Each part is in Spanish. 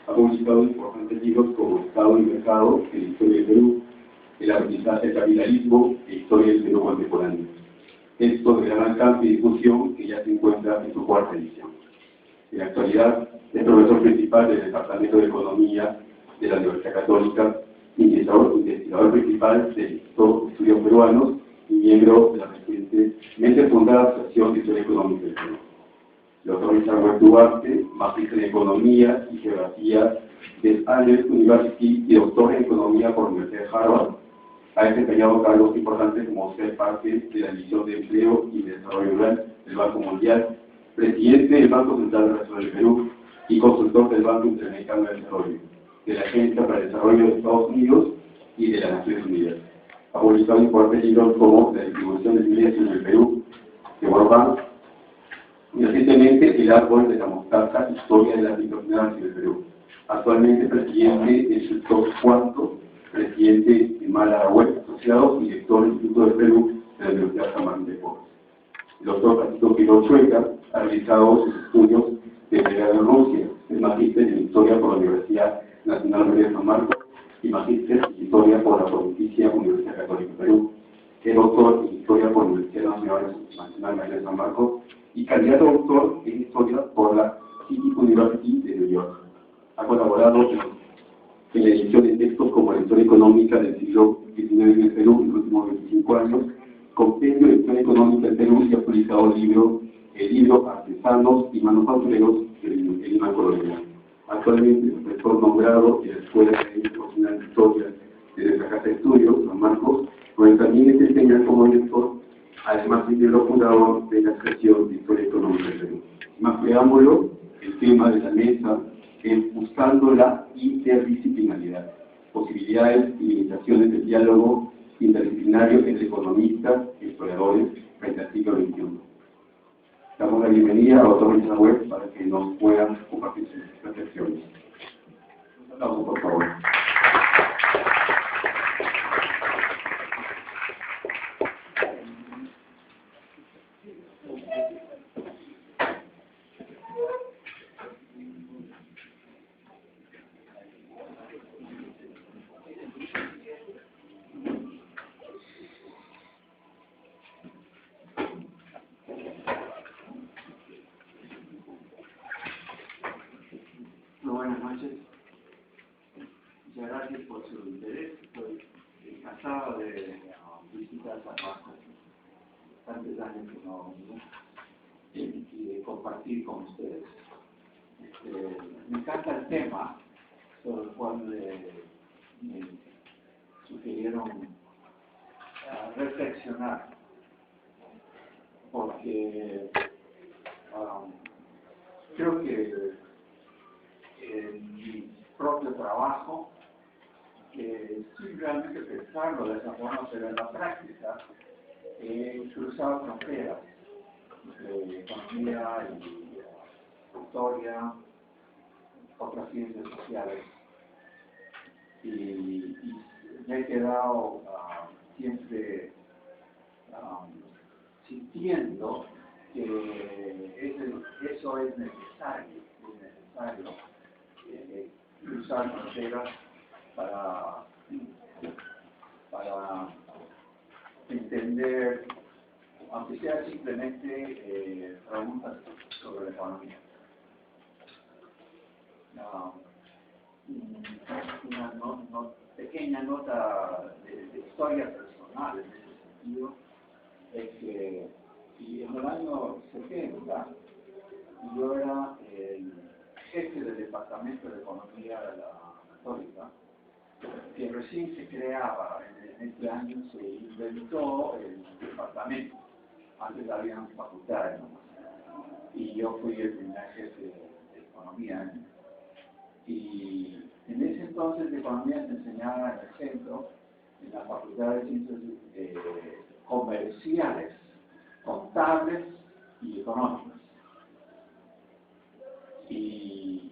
Ha publicado importantes libros como Estado y Mercado, la historia del Perú, el aprendizaje del capitalismo e historia del Perú contemporáneo. Texto de gran alcance y difusión que ya se encuentra en su cuarta edición. En la actualidad es profesor principal del Departamento de Economía de la Universidad Católica, investigador principal del Instituto de Estudios Peruanos y miembro de la recientemente fundada Asociación de Historia Económica del Perú. Doctor Isabel Duarte, magíster en Economía y Geografía del Andrews University y doctor en Economía por la Universidad de Harvard. Ha desempeñado cargos importantes como ser parte de la División de Empleo y Desarrollo Rural del Banco Mundial, presidente del Banco Central Nacional del Perú y consultor del Banco Interamericano de Desarrollo, de la Agencia para el Desarrollo de Estados Unidos y de las Naciones Unidas. Ha publicado importantes libros como La distribución del ingreso en el Perú, de World Bank, y recientemente El árbol de la mostaza, historia de las microfinanzas en el Perú. Actualmente presidente del sector cuarto, presidente de Málaga Web Asociados y director del Instituto del Perú de la Universidad San Martín de Porres. El doctor Francisco Quiroz Chueca ha realizado sus estudios de pregrado en Rusia, es magíster en Historia por la Universidad Nacional María de San Marcos y magíster en Historia por la Pontificia Universidad Católica de Perú. Es doctor en Historia por la Universidad Nacional María de San Marcos y candidato a doctor en Historia por la City University de New York. Ha colaborado en la edición de textos como la Historia Económica del siglo XIX en el Perú en los últimos 25 años, Compendio de Historia Económica del Perú, y ha publicado el libro Artesanos y Manufactureros del Lima Colonial. Actualmente es profesor nombrado de la Escuela Académica Profesional de Historia de nuestra Casa de Estudios, San Marcos, donde también desempeña como director, además de miembro fundador de la Asociación de Historia Económica del Perú. Más preámbulo, el tema de la mesa es buscando la interdisciplinaridad, posibilidades y limitaciones del diálogo interdisciplinario entre economistas y historiadores frente al siglo XXI. Damos la bienvenida a la doctora Isabel Web para que nos puedan compartir sus reflexiones. Un aplauso, por favor. Buenas noches. Muchas gracias por su interés. Estoy encantado de visitar San Marcos. Tantos años que no venía y de compartir con ustedes. Me encanta el tema sobre el cual me sugirieron reflexionar, porque creo que en mi propio trabajo, sin realmente pensarlo de esa forma, pero en la práctica he cruzado fronteras de economía y historia, otras ciencias sociales, y me he quedado siempre sintiendo que eso es necesario cruzar fronteras para entender, aunque sea simplemente preguntas sobre la economía. Una pequeña nota de historia personal en ese sentido es que en el año 70 yo era el jefe del Departamento de Economía de la Católica, que recién se creaba. En este año se inventó el departamento. Antes había facultades nomás. Y yo fui el primer jefe de Economía. Y en ese entonces de Economía se enseñaba en el centro, en la Facultad de Ciencias Comerciales, Contables y Económicas. Y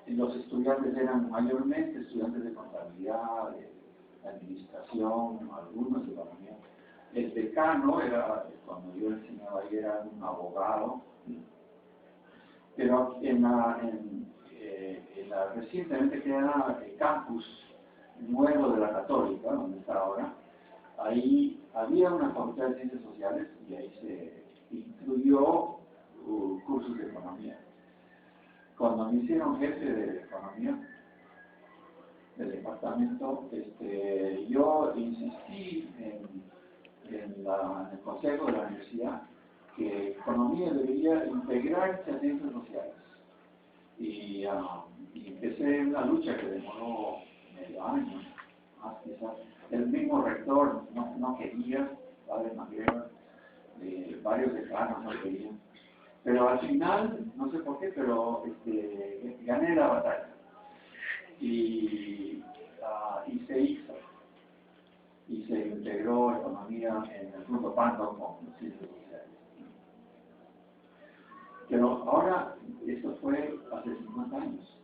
los estudiantes eran mayormente estudiantes de contabilidad, de administración, algunos de economía. El decano era, cuando yo enseñaba ahí, era un abogado, pero recientemente creada el campus nuevo de la Católica, donde está ahora. Ahí había una facultad de ciencias sociales y ahí se incluyó cursos de economía. Cuando me hicieron jefe de economía del departamento, yo insistí en el consejo de la universidad que economía debería integrarse a ciencias sociales. Y empecé una lucha que demoró medio año, más quizás. El mismo rector no quería, padre McGregor, varios decanos no querían. Pero al final, no sé por qué, pero gané la batalla. Y se hizo. Y se integró economía en el grupo Pando con ciencias sociales. Pero ahora, esto fue hace 50 años.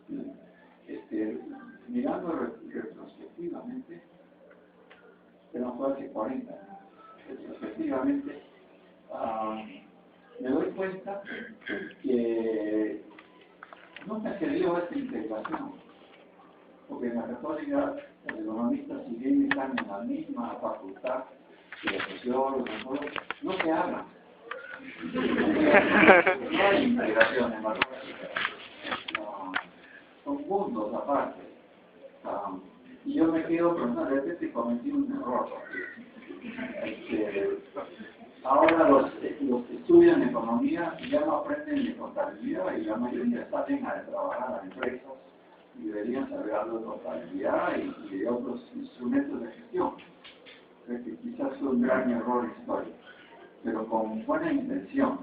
Mirando retrospectivamente, pero fue hace 40 años, retrospectivamente, me doy cuenta que nunca se dio esta integración, porque en la Católica los economistas, si bien están en la misma facultad que los sociólogos, no se hablan. No hay integración en matemáticas. Son mundos aparte. Y yo me quedo preguntando, de repente cometí un error. Ahora los que estudian economía ya no aprenden de contabilidad y la mayoría salen a trabajar a empresas y deberían saber algo de contabilidad y de otros instrumentos de gestión. Creo que quizás fue un gran error histórico, pero con buena intención.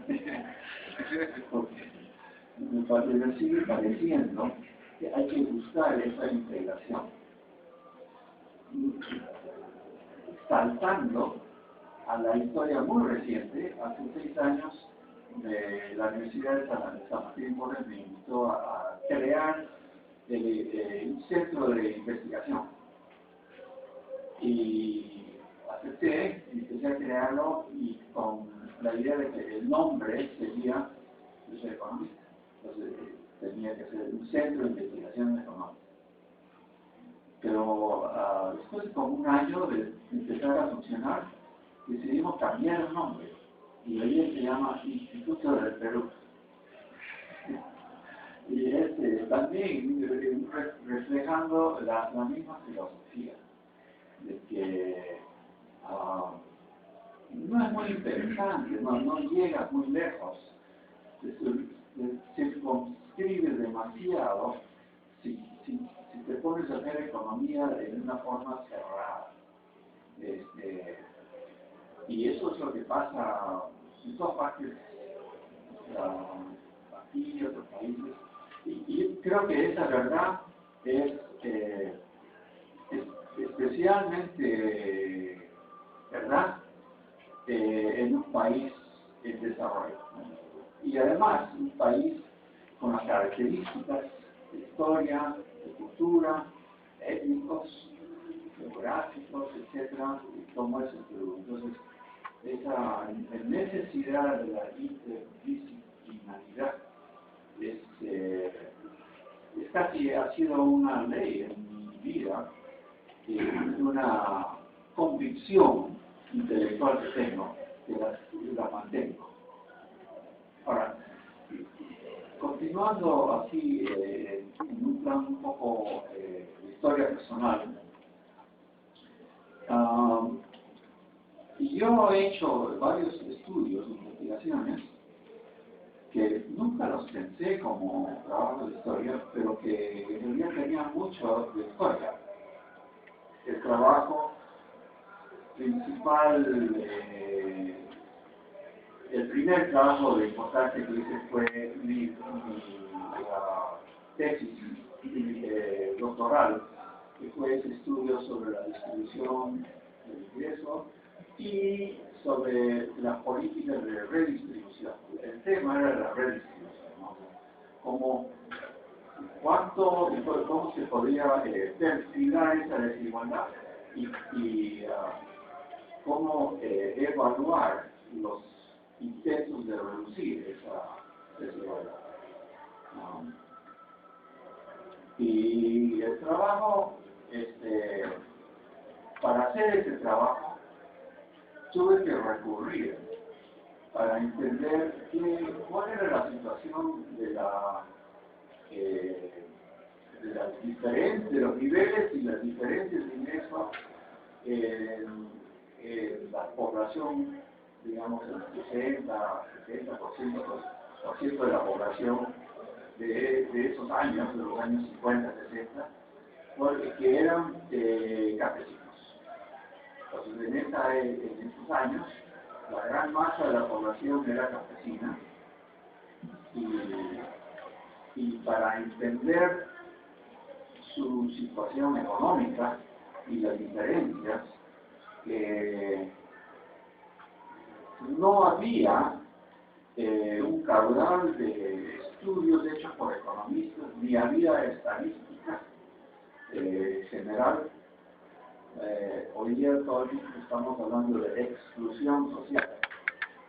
Porque me sigue pareciendo que hay que buscar esa integración. Saltando a la historia muy reciente, hace 6 años, la Universidad de San Martín Porres me invitó a crear un centro de investigación. Y acepté y empecé a crearlo y con la idea de que el nombre sería yo soy economista. Entonces tenía que ser un centro de investigación económica. Pero después de como un año de empezar a funcionar, decidimos cambiar el nombre y hoy se llama Instituto del Perú. Y también reflejando la misma filosofía de que no es muy interesante, no llega muy lejos, se circunscribe demasiado si te pones a hacer economía de una forma cerrada. Y eso es lo que pasa en todas partes, aquí y otros países. Y creo que esa verdad es especialmente verdad en un país en desarrollo. Y además, un país con las características de historia, de cultura, étnicos, geográficos, etcétera, como es el Perú. Entonces, esa necesidad de la interdisciplinaridad casi ha sido una ley en mi vida, una convicción intelectual que tengo, que la mantengo. Ahora, continuando así en un plan un poco de historia personal, yo he hecho varios estudios, investigaciones, que nunca los pensé como trabajo de historia, pero que en realidad tenían mucho de historia. El trabajo principal, el primer trabajo de importancia que hice fue mi tesis doctoral, que fue ese estudio sobre la distribución del ingreso y sobre las políticas de redistribución. El tema era la redistribución, ¿no? Cómo se podía perfilar esa desigualdad y cómo evaluar los intentos de reducir esa desigualdad. Y el trabajo, para hacer ese trabajo, tuve que recurrir para entender cuál era la situación de los niveles y las diferencias de ingreso en la población, digamos, el 60-70% de la población de esos años, de los años 50, 60, que eran campesinos. Entonces, en esos años, la gran masa de la población era campesina, y para entender su situación económica y las diferencias, no había un caudal de estudios hechos por economistas, ni había estadística general. Hoy día todavía estamos hablando de exclusión social.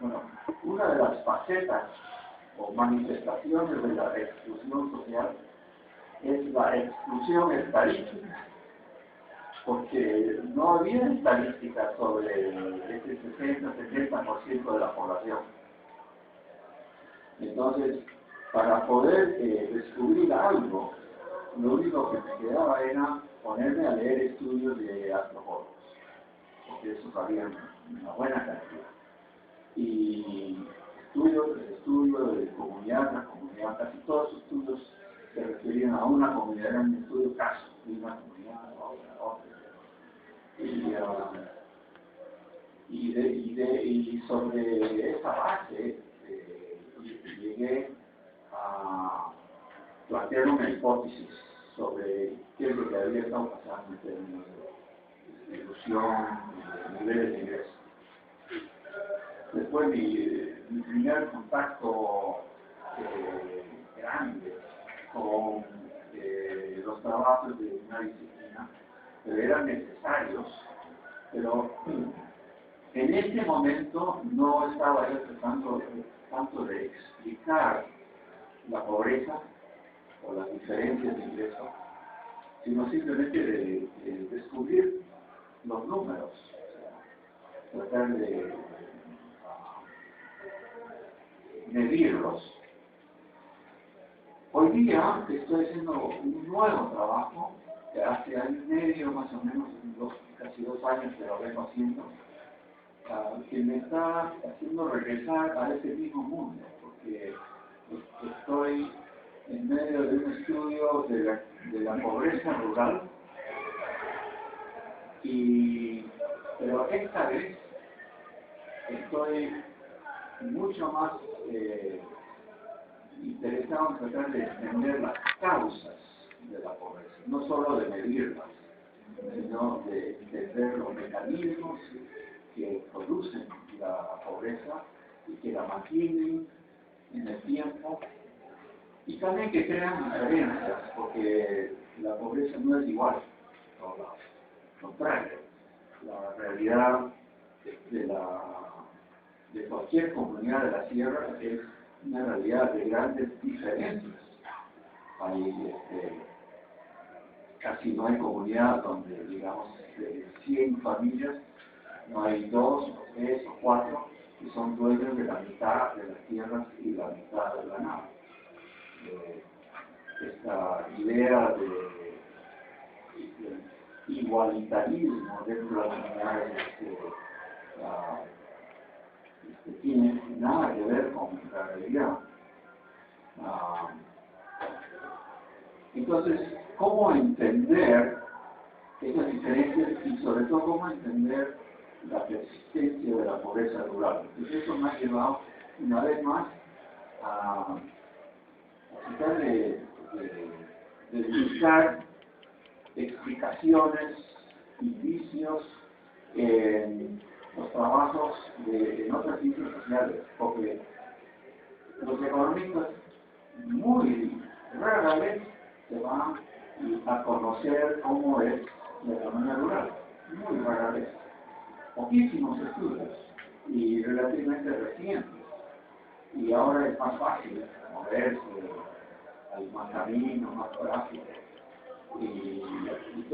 Bueno, una de las facetas o manifestaciones de la exclusión social es la exclusión estadística, porque no había estadísticas sobre ese 60-70% de la población. Entonces, para poder descubrir algo, lo único que me quedaba era ponerme a leer estudios de antropólogos, porque esos habían una buena cantidad. Y estudios de comunidad a comunidad, casi todos los estudios se referían a una comunidad, era un estudio caso, de una comunidad a otra. Y sobre esa base llegué a plantear una hipótesis sobre qué es lo que había estado pasando en términos de distribución, de niveles de ingreso. Después mi primer contacto grande con los trabajos de una disciplina, pero eran necesarios, pero en este momento no estaba yo tratando tanto de explicar la pobreza o las diferencias de ingreso, sino simplemente de descubrir los números, o sea, tratar de medirlos. Hoy día estoy haciendo un nuevo trabajo, que hace año y medio más o menos, casi 2 años que lo vengo haciendo, que me está haciendo regresar a ese mismo mundo, porque estoy en medio de un estudio de la pobreza rural, pero esta vez estoy mucho más interesado en tratar de entender las causas de la pobreza, no solo de medirlas, sino de entender los mecanismos que producen la pobreza y que la mantienen en el tiempo, y también que crean diferencias, porque la pobreza no es igual, no, lo contrario. La realidad de cualquier comunidad de la sierra es una realidad de grandes diferencias. Casi no hay comunidad donde, digamos, de 100 familias, no hay 2, 3 o 4 que son dueños de la mitad de las tierras y la mitad del ganado. Esta idea de igualitarismo dentro de las comunidades tiene nada que ver con la realidad. Entonces, ¿cómo entender esas diferencias y sobre todo cómo entender la persistencia de la pobreza rural? Entonces, eso me ha llevado una vez más a tratar de buscar explicaciones, indicios en los trabajos en otras ciencias sociales, porque los economistas muy rara vez se van a conocer cómo es la economía rural, muy rara vez. Poquísimos estudios y relativamente recientes, y ahora es más fácil moverse, hay más caminos, más tráfico.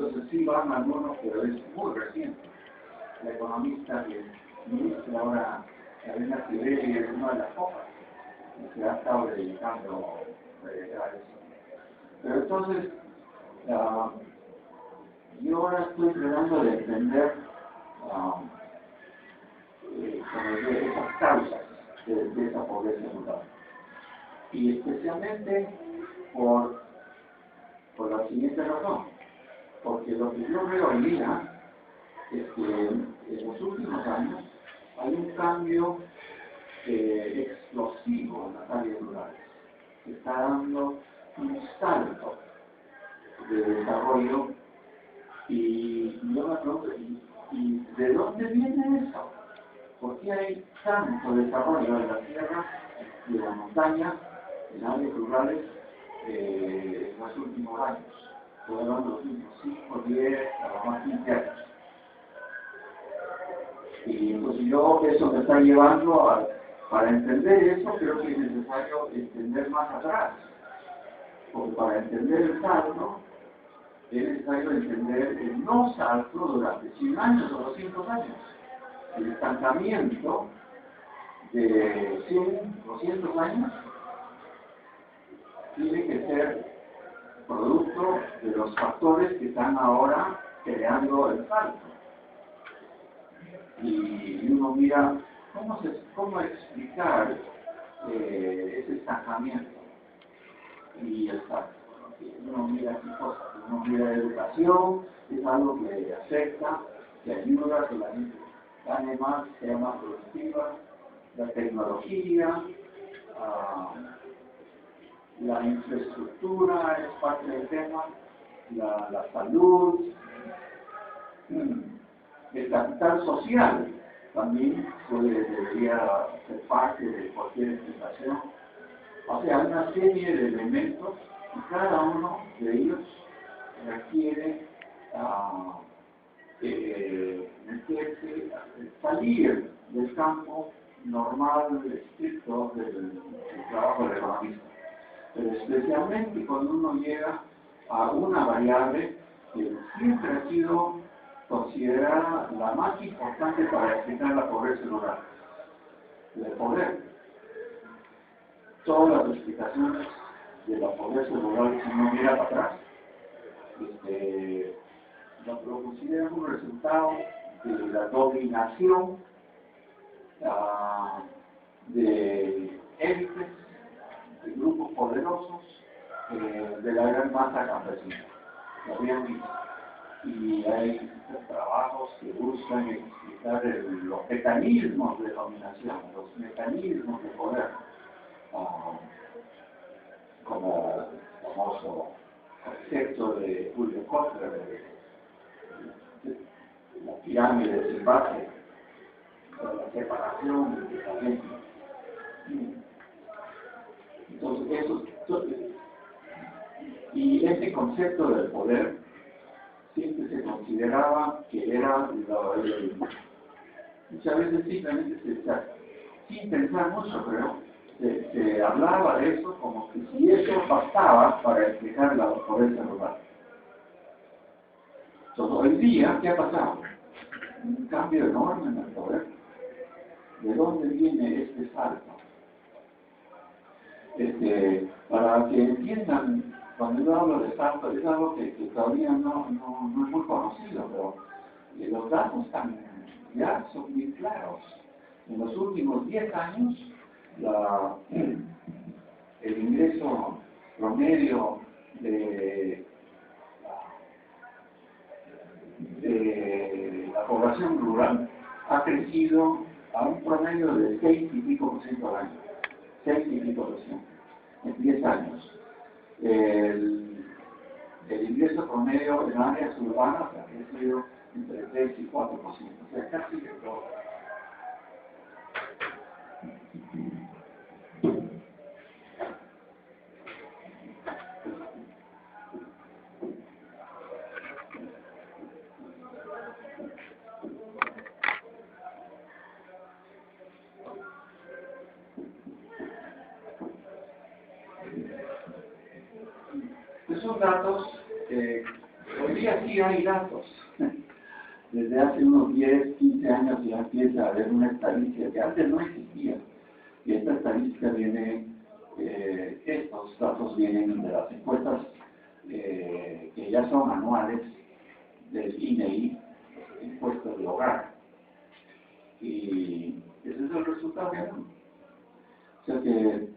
Entonces sí van algunos, pero es muy reciente. La economista que ministra ahora, Elena Sibeli, es una de las pocas que se ha estado dedicando a eso. Pero entonces, yo ahora estoy tratando de entender esas causas de esa pobreza rural. Y especialmente por la siguiente razón. Porque lo que yo veo hoy día es que en los últimos años hay un cambio explosivo en las áreas rurales. Se está dando un salto de desarrollo y yo me pregunto, ¿y de dónde viene eso? ¿Por qué hay tanto desarrollo en la tierra, de la montaña, en áreas rurales en los últimos años? Estoy hablando de los últimos 5, 10, a lo más 15 años. Y entonces eso me está llevando para entender eso, creo que es necesario entender más atrás. Porque para entender el salto, es necesario entender el no salto durante 100 años o 200 años. El estancamiento de 100, 200 años tiene que ser producto de los factores que están ahora creando el salto. Y uno mira cómo explicar ese estancamiento y el salto. Uno mira qué cosas, uno mira educación, es algo que afecta, que ayuda a que la gente gane más, sea más productiva, la tecnología, la infraestructura es parte del tema, la salud, el capital social también debería ser parte de cualquier explicación. O sea, hay una serie de elementos y cada uno de ellos requiere salir del campo normal, estricto del trabajo del economista. Pero especialmente cuando uno llega a una variable que siempre ha sido considerada la más importante para explicar la pobreza rural, el poder. Todas las explicaciones de la pobreza rural, si uno mira para atrás, lo consideran un resultado de la dominación de élites, de grupos poderosos, de la gran masa campesina. Lo habían visto. Y hay trabajos que buscan explicar los mecanismos de dominación, los mecanismos de poder, como el famoso concepto de Julio Kotler, de la pirámide sin base, de la separación de la gente. Entonces, y este concepto del poder siempre se consideraba que era muchas veces simplemente sin pensar mucho, pero se hablaba de eso como que si eso bastaba para explicar la pobreza rural. Entonces, hoy día, ¿qué ha pasado? Un cambio enorme en el poder. ¿De dónde viene este salto? Para que entiendan, cuando yo hablo de salto, es algo que todavía no es muy conocido, pero los datos ya son muy claros. En los últimos 10 años, el ingreso promedio de la población rural ha crecido a un promedio de 6 y pico % al año. 6 y pico % en 10 años. El ingreso promedio en áreas urbanas ha crecido entre 3 y 4%, o sea, casi de todo. Son datos que hoy día aquí hay datos. Desde hace unos 10, 15 años ya empieza a haber una estadística que antes no existía. Y esta estadística viene, estos datos vienen de las encuestas que ya son anuales del INEI, encuestas de hogar. Y ese es el resultado que hay. O sea que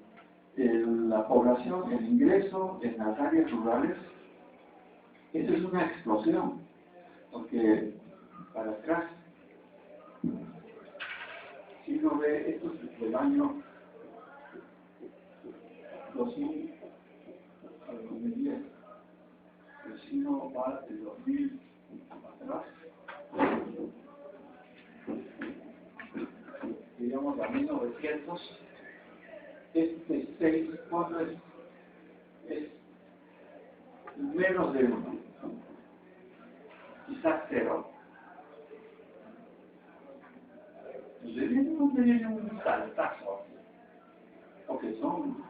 la población, el ingreso en las áreas rurales, eso es una explosión, porque para atrás, si uno ve, esto es del año 2000 al 2010, pero si uno va de 2000 atrás, digamos a 1900, este 6, ¿cuánto es? Es menos de 1, quizás 0. No tiene un saltazo, porque son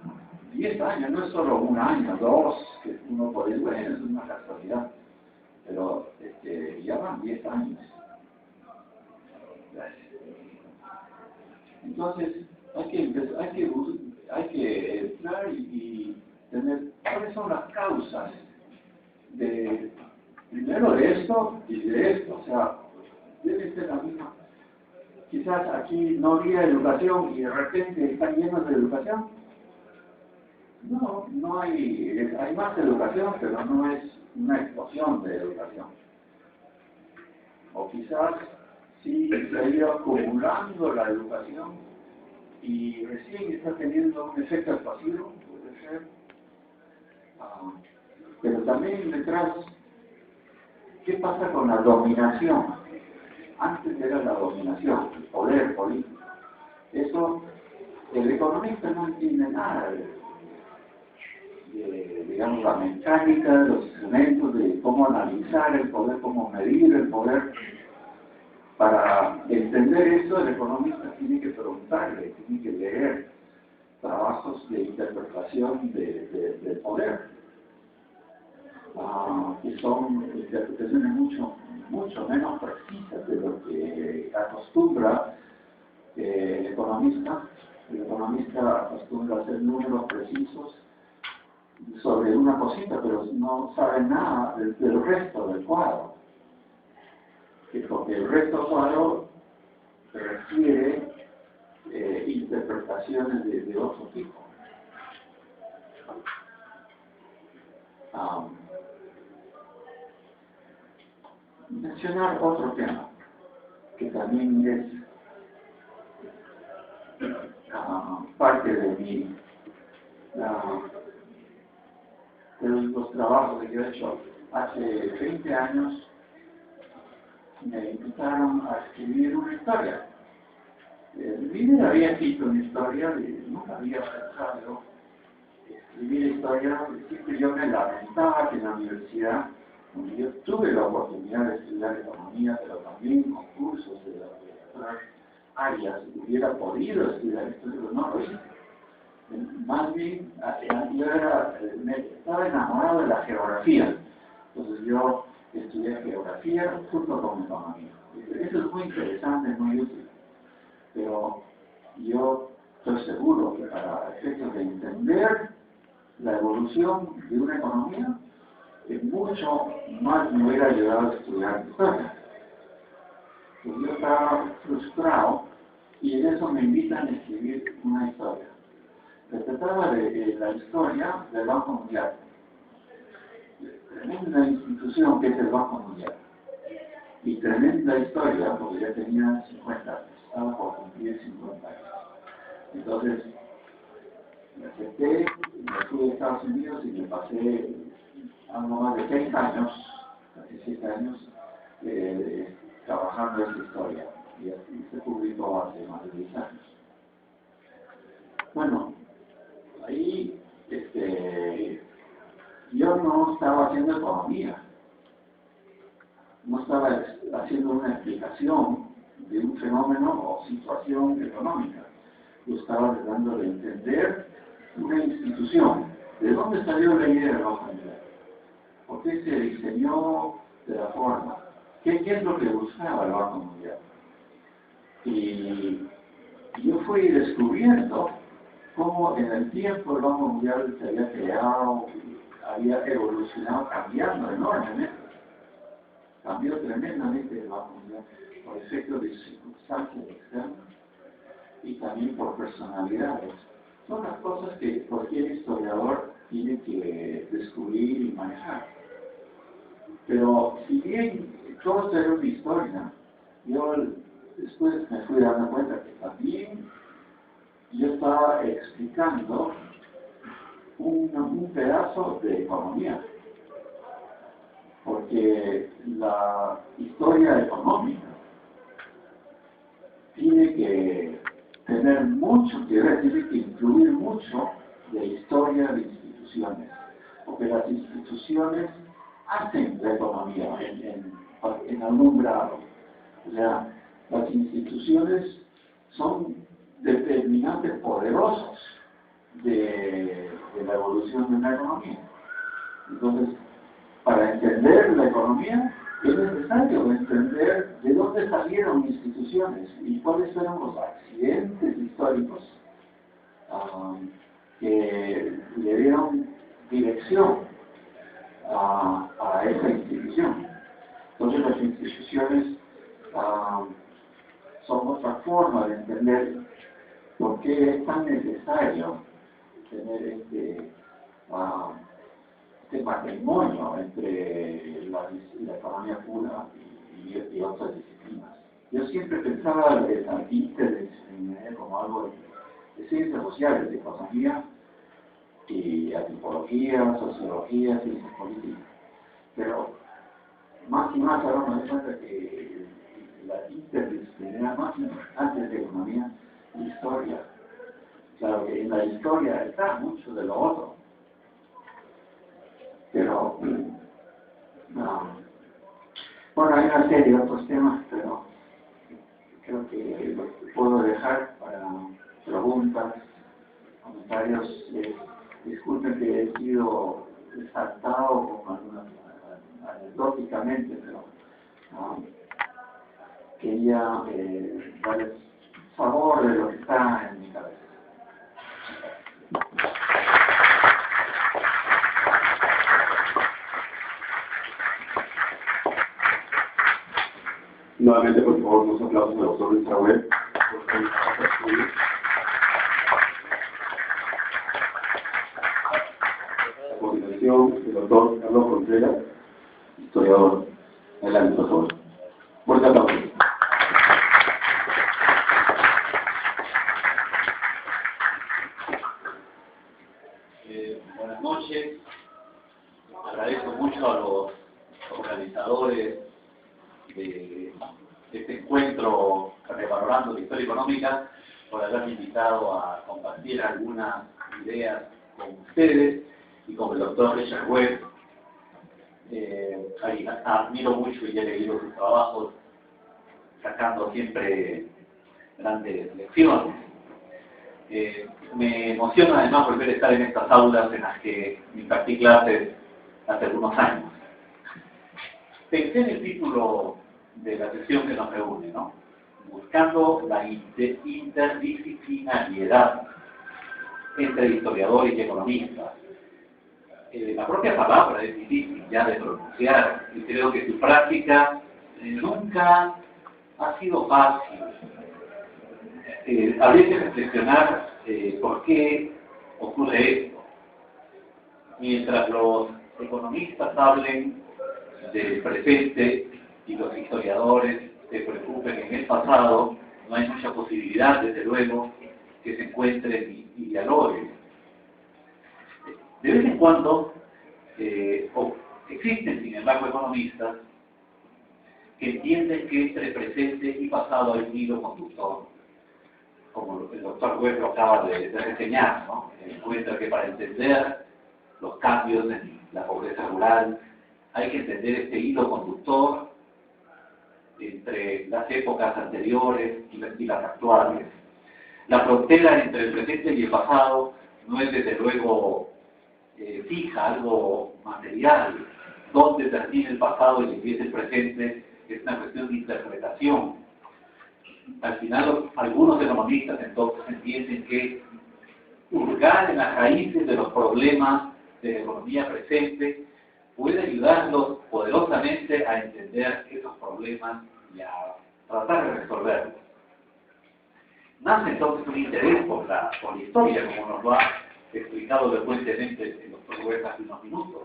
10 años, no es solo un año, 2, que uno puede decir, bueno, es una casualidad, pero ya van 10 años. Entonces, hay que entrar y tener cuáles son las causas primero de esto y de esto, o sea, debe ser la misma. Quizás aquí no había educación y de repente están llenos de educación. No hay más educación, pero no es una explosión de educación. O quizás sí se ha ido acumulando la educación y recién está teniendo un efecto expansivo, puede ser. Pero también detrás, ¿qué pasa con la dominación? Antes era la dominación, el poder político. Eso, el economista no entiende nada digamos, la mecánica, los instrumentos de cómo analizar el poder, cómo medir el poder. Para entender eso, el economista tiene que preguntarle, tiene que leer trabajos de interpretación del poder, que son interpretaciones mucho menos precisas de lo que acostumbra el economista. El economista acostumbra a hacer números precisos sobre una cosita, pero no sabe nada del resto del cuadro. Porque el resto del cuadro requiere interpretaciones de otro tipo. Mencionar otro tema que también es parte de los trabajos que yo he hecho. Hace 20 años me invitaron a escribir una historia. Mi vida había escrito una historia, nunca había pensado escribir historia. Siempre yo me lamentaba que en la universidad, donde yo tuve la oportunidad de estudiar economía, pero también concursos de otras áreas, hubiera podido estudiar esto, pero no lo hice. Más bien, yo estaba enamorado de la geografía. Entonces yo estudié geografía junto con economía. Eso es muy interesante, muy útil. Pero yo estoy seguro que para efectos de entender la evolución de una economía, mucho más me hubiera ayudado a estudiar historia. Pues yo estaba frustrado y en eso me invitan a escribir una historia. Se trataba de la historia del Banco Mundial. Tremenda institución que es el Banco Mundial. Y tremenda historia, porque ya tenía 50 años, estaba por cumplir 50 años. Entonces, me acepté, me fui a Estados Unidos y me pasé algo más de 6 años, casi 7 años, trabajando en esa historia. Y así se publicó hace más de 10 años. Bueno, ahí yo no estaba haciendo economía, no estaba haciendo una explicación de un fenómeno o situación económica. Yo estaba tratando de entender una institución. ¿De dónde salió la idea del Banco Mundial? ¿Por qué se diseñó? de la forma. ¿Qué es lo que buscaba el Banco Mundial? Y yo fui descubriendo cómo en el tiempo el Banco Mundial se había creado, había evolucionado, cambiando enormemente. Cambió tremendamente el Banco Mundial por efecto de circunstancias externas y también por personalidades. Son las cosas que cualquier historiador tiene que descubrir y manejar. Pero si bien todo esto era una historia, yo después me fui dando cuenta que también yo estaba explicando un pedazo de economía. Porque la historia económica tiene que tener mucho que ver, tiene que incluir mucho de historia de instituciones, porque las instituciones hacen la economía en algún grado. O sea, las instituciones son determinantes poderosos de la evolución de una economía. Entonces, para entender la economía es necesario entender de dónde salieron instituciones y cuáles fueron los accidentes históricos que le dieron dirección a esa institución. Entonces las instituciones son otra forma de entender por qué es tan necesario tener este matrimonio entre la economía pura y otras disciplinas. Yo siempre pensaba en la interdisciplinaridad como algo de ciencias sociales, de economía y antropología, sociología, ciencias políticas. Pero más y más ahora me doy cuenta que la interdisciplinaridad más importante de economía es historia. Claro que en la historia está mucho de lo otro. Pero, bueno, hay una serie de otros temas, pero creo que lo puedo dejar para preguntas, comentarios. Disculpen que he sido exaltado con algunas anecdóticamente, pero quería darles sabor de lo que está en mi cabeza. Nuevamente, por favor, unos aplausos al doctor Luis Trahuel. A continuación, el doctor Carlos Contreras, historiador. Adelante, por favor. Fuerte aplauso. Buenas noches. Agradezco mucho a los organizadores de este encuentro revalorando la historia económica por haberme invitado a compartir algunas ideas con ustedes y con el doctor Richard Webb. Admiro mucho y he leído sus trabajos, sacando siempre grandes lecciones. Me emociona además volver a estar en estas aulas en las que impartí clases hace algunos años. Pensé en el título de la sesión que nos reúne, ¿no? Buscando la interdisciplinariedad entre historiadores y economistas. La propia palabra es difícil ya de pronunciar y creo que su práctica nunca ha sido fácil. Habría que reflexionar por qué ocurre esto. Mientras los economistas hablen del presente y los historiadores se preocupen en el pasado, no hay mucha posibilidad, desde luego, que se encuentren y dialoguen. De vez en cuando existen, sin embargo, economistas que entienden que entre presente y pasado hay un hilo conductor, como el doctor Webb lo acaba de reseñar, ¿no? Encuentra que para entender los cambios en la pobreza rural hay que entender este hilo conductor entre las épocas anteriores y las actuales. La frontera entre el presente y el pasado no es desde luego fija, algo material, dónde termina el pasado y empieza el presente es una cuestión de interpretación. Al final, algunos economistas entonces entienden que hurgar en las raíces de los problemas de la economía presente puede ayudarlos poderosamente a entender esos problemas y a tratar de resolverlos. Nace entonces un interés por la historia, como nos lo ha explicado frecuentemente el doctor Huerta hace unos minutos.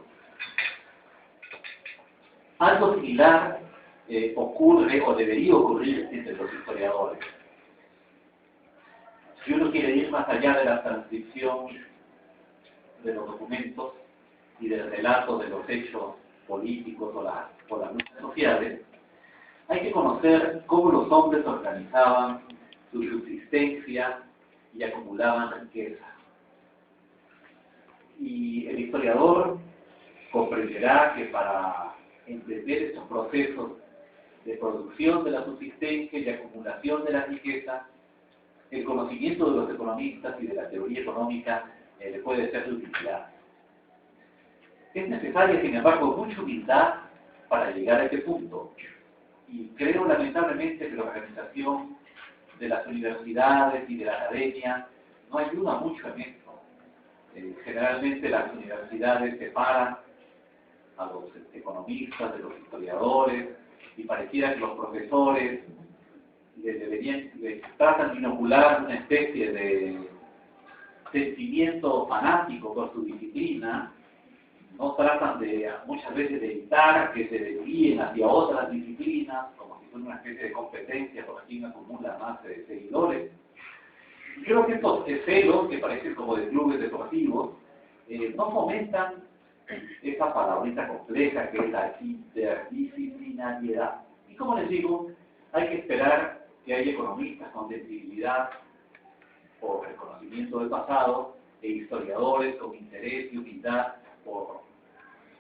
Algo similar ocurre o debería ocurrir entre los historiadores. Si uno quiere ir más allá de la transcripción de los documentos y del relato de los hechos políticos o las luchas sociales, hay que conocer cómo los hombres organizaban su subsistencia y acumulaban riqueza. Y el historiador comprenderá que para entender estos procesos de producción de la subsistencia y de acumulación de la riqueza, el conocimiento de los economistas y de la teoría económica le puede ser de utilidad. Es necesaria, sin embargo, mucha humildad para llegar a este punto. Y creo, lamentablemente, que la organización de las universidades y de la academia no ayuda mucho en esto. Generalmente las universidades separan a los economistas de los historiadores y pareciera que los profesores les tratan de inocular una especie de sentimiento fanático por su disciplina. No tratan muchas veces de evitar que se desvíen hacia otras disciplinas, como si fuera una especie de competencia por quien acumula más seguidores. Creo que estos celos, que parecen como de clubes deportivos, no fomentan esa palabrita compleja que es la interdisciplinariedad. Y como les digo, hay que esperar que haya economistas con sensibilidad por el conocimiento del pasado e historiadores con interés y humildad por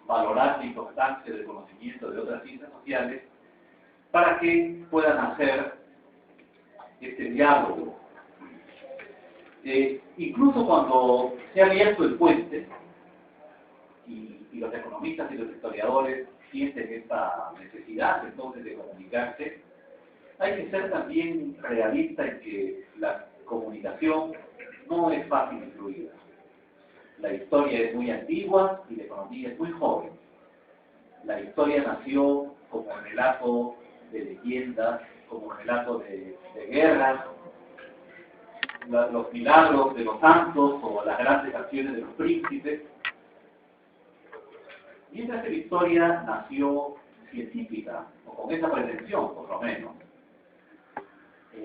valorar la importancia del conocimiento de otras ciencias sociales para que puedan hacer este diálogo. Incluso cuando se ha abierto el puente y los economistas y los historiadores sienten esta necesidad entonces de comunicarse, hay que ser también realista en que la comunicación no es fácil y fluida. La historia es muy antigua y la economía es muy joven. La historia nació como relato de leyendas, como relato de guerras, los milagros de los santos o las grandes acciones de los príncipes. Mientras que la historia nació científica, o con esa pretensión, por lo menos.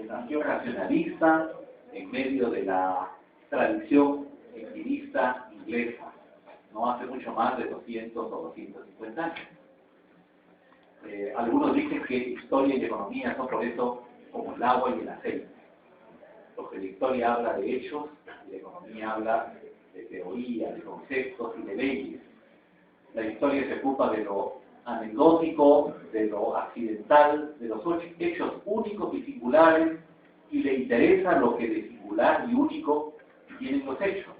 Nació racionalista en medio de la tradición empirista inglesa, no hace mucho más de 200 o 250 años. Algunos dicen que historia y economía son por eso como el agua y el aceite, porque la historia habla de hechos y la economía habla de teoría, de conceptos y de leyes. La historia se ocupa de lo anecdótico, de lo accidental, de los hechos únicos y singulares, y le interesa lo que de singular y único tienen los hechos,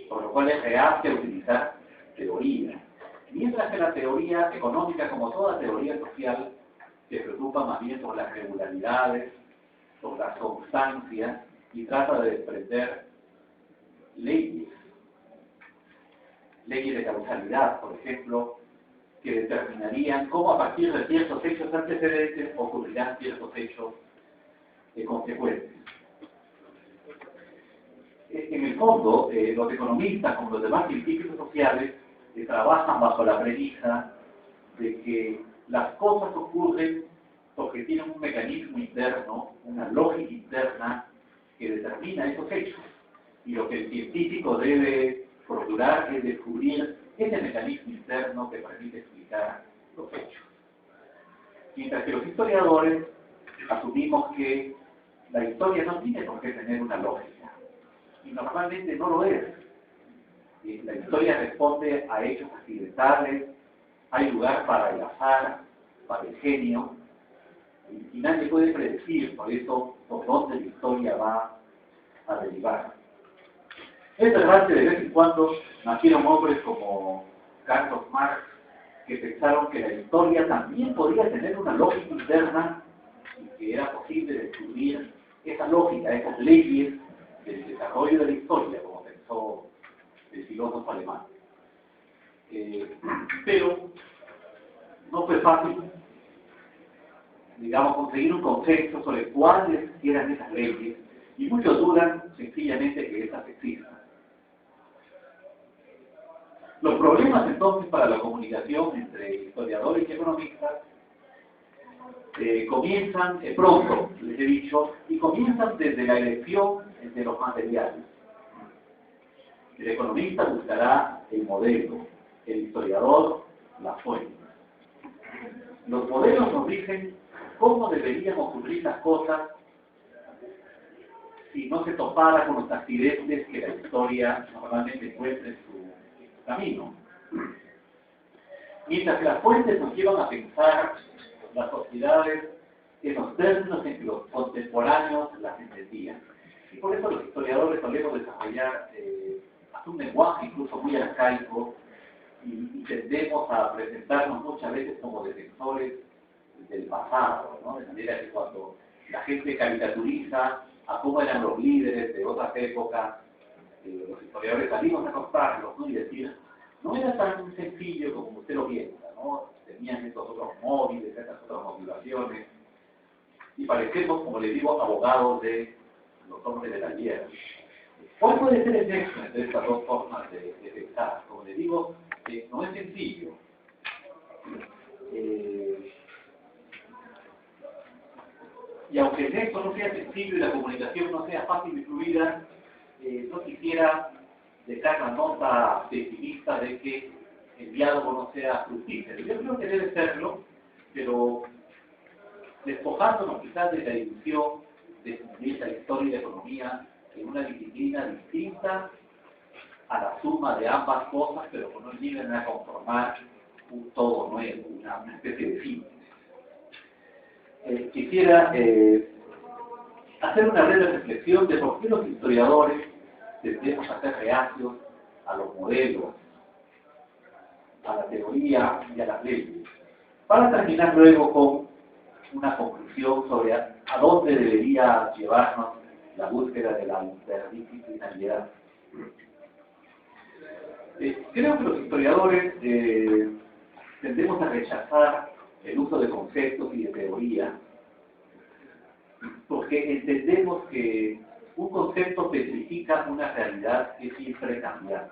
por lo cual es reacia a utilizar teoría. Mientras que la teoría económica, como toda teoría social, se preocupa más bien por las regularidades, por las constancias, y trata de desprender leyes de causalidad, por ejemplo, que determinarían cómo a partir de ciertos hechos antecedentes ocurrirán ciertos hechos consecuentes. En el fondo, los economistas, como los demás científicos sociales, trabajan bajo la premisa de que las cosas ocurren porque tienen un mecanismo interno, una lógica interna que determina esos hechos. Y lo que el científico debe procurar es descubrir ese mecanismo interno que permite explicar los hechos. Mientras que los historiadores asumimos que la historia no tiene por qué tener una lógica, y normalmente no lo es. La historia responde a hechos accidentales, hay lugar para el azar, para el genio, y nadie puede predecir, por eso, por dónde la historia va a derivar. Es verdad que de vez en cuando nacieron hombres como Carlos Marx que pensaron que la historia también podía tener una lógica interna y que era posible descubrir esa lógica, esas leyes del desarrollo de la historia, como pensó el filósofo alemán. Pero no fue fácil, digamos, conseguir un consenso sobre cuáles eran esas leyes, y muchos dudan sencillamente que esas existan. Los problemas entonces para la comunicación entre historiadores y economistas comienzan pronto, les he dicho, y comienzan desde la elección de los materiales. El economista buscará el modelo, el historiador la fuente. Los modelos nos dicen cómo deberían ocurrir las cosas si no se topara con los accidentes que la historia normalmente encuentra en su camino. Mientras que las fuentes nos llevan a pensar las sociedades en los términos en que los contemporáneos las entendían. Y por eso los historiadores solemos desarrollar un lenguaje incluso muy arcaico y tendemos a presentarnos muchas veces como defensores del pasado, ¿no? De manera que cuando la gente caricaturiza a cómo eran los líderes de otras épocas, los historiadores salimos a contarlos, ¿no? Y decir, no era tan sencillo como usted lo piensa, ¿no? Tenían estos otros móviles, estas otras motivaciones, y parecemos, como les digo, abogados de los hombres del ayer. ¿Cuál puede ser el nexo entre estas dos formas de pensar? Como les digo, no es sencillo. Y aunque el nexo no sea sencillo y la comunicación no sea fácil y fluida, no quisiera dejar la nota pesimista de que el diálogo no sea fructífero. Yo creo que debe serlo, pero despojándonos quizás de la ilusión de fundir la historia y la economía en una disciplina distinta a la suma de ambas cosas, pero que nos lleven a conformar un todo nuevo, una especie de síntesis. Quisiera hacer una breve reflexión de por qué los historiadores tendemos a ser reacios a los modelos, a la teoría y a las leyes, para terminar luego con una conclusión sobre a dónde debería llevarnos la búsqueda de la interdisciplinariedad. Creo que los historiadores tendemos a rechazar el uso de conceptos y de teoría, porque entendemos que un concepto petrifica una realidad que siempre cambia.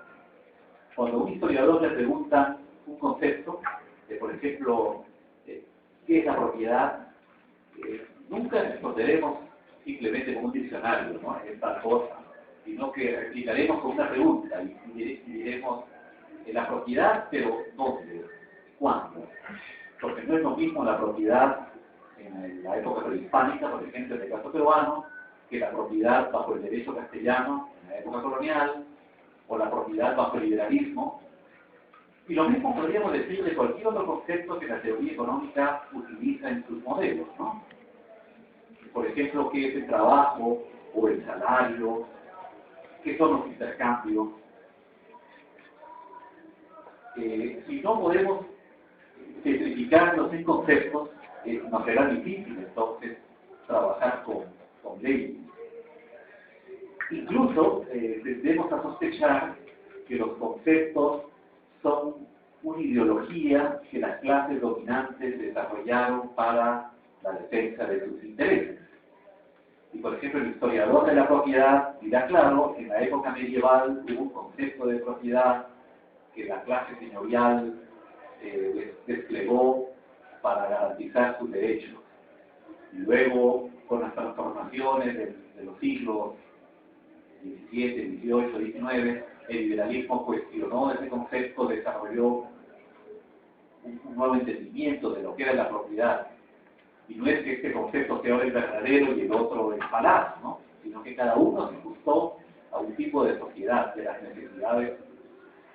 Cuando a un historiador le preguntan un concepto, por ejemplo, ¿qué es la propiedad? Nunca responderemos simplemente con un diccionario, ¿no? Es tal cosa, sino que replicaremos con una pregunta y diremos la propiedad, pero ¿dónde? ¿Cuándo? Porque no es lo mismo la propiedad en la época prehispánica, por ejemplo, en el caso peruano, que la propiedad bajo el derecho castellano en la época colonial, o la propiedad bajo el liberalismo. Y lo mismo podríamos decir de cualquier otro concepto que la teoría económica utiliza en sus modelos, ¿no? Por ejemplo, ¿qué es el trabajo o el salario? ¿Qué son los intercambios? Si no podemos petrificarlos en conceptos, nos será difícil entonces trabajar con leyes. Incluso tendemos a sospechar que los conceptos son una ideología que las clases dominantes desarrollaron para la defensa de sus intereses. Y por ejemplo, el historiador de la propiedad dirá claro, en la época medieval hubo un concepto de propiedad que la clase señorial desplegó para garantizar sus derechos. Y luego, con las transformaciones de los siglos XVII, XVIII, XIX, el liberalismo cuestionó ese concepto, desarrolló un nuevo entendimiento de lo que era la propiedad. Y no es que este concepto sea el verdadero y el otro el falaz, ¿no? Sino que cada uno se ajustó a un tipo de sociedad, de las necesidades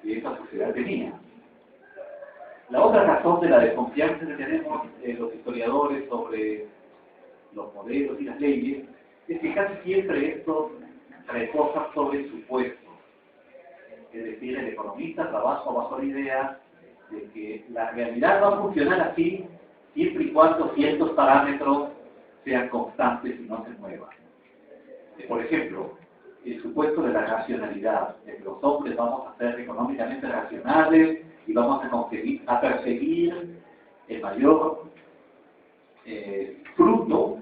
que esa sociedad tenía. La otra razón de la desconfianza que tenemos los historiadores sobre los modelos y las leyes es que casi siempre estos reposan sobre supuestos. Es decir, el economista trabaja bajo la idea de que la realidad va a funcionar así siempre y cuando ciertos parámetros sean constantes y no se muevan. Por ejemplo, el supuesto de la racionalidad, de que los hombres vamos a ser económicamente racionales y vamos a perseguir el mayor fruto,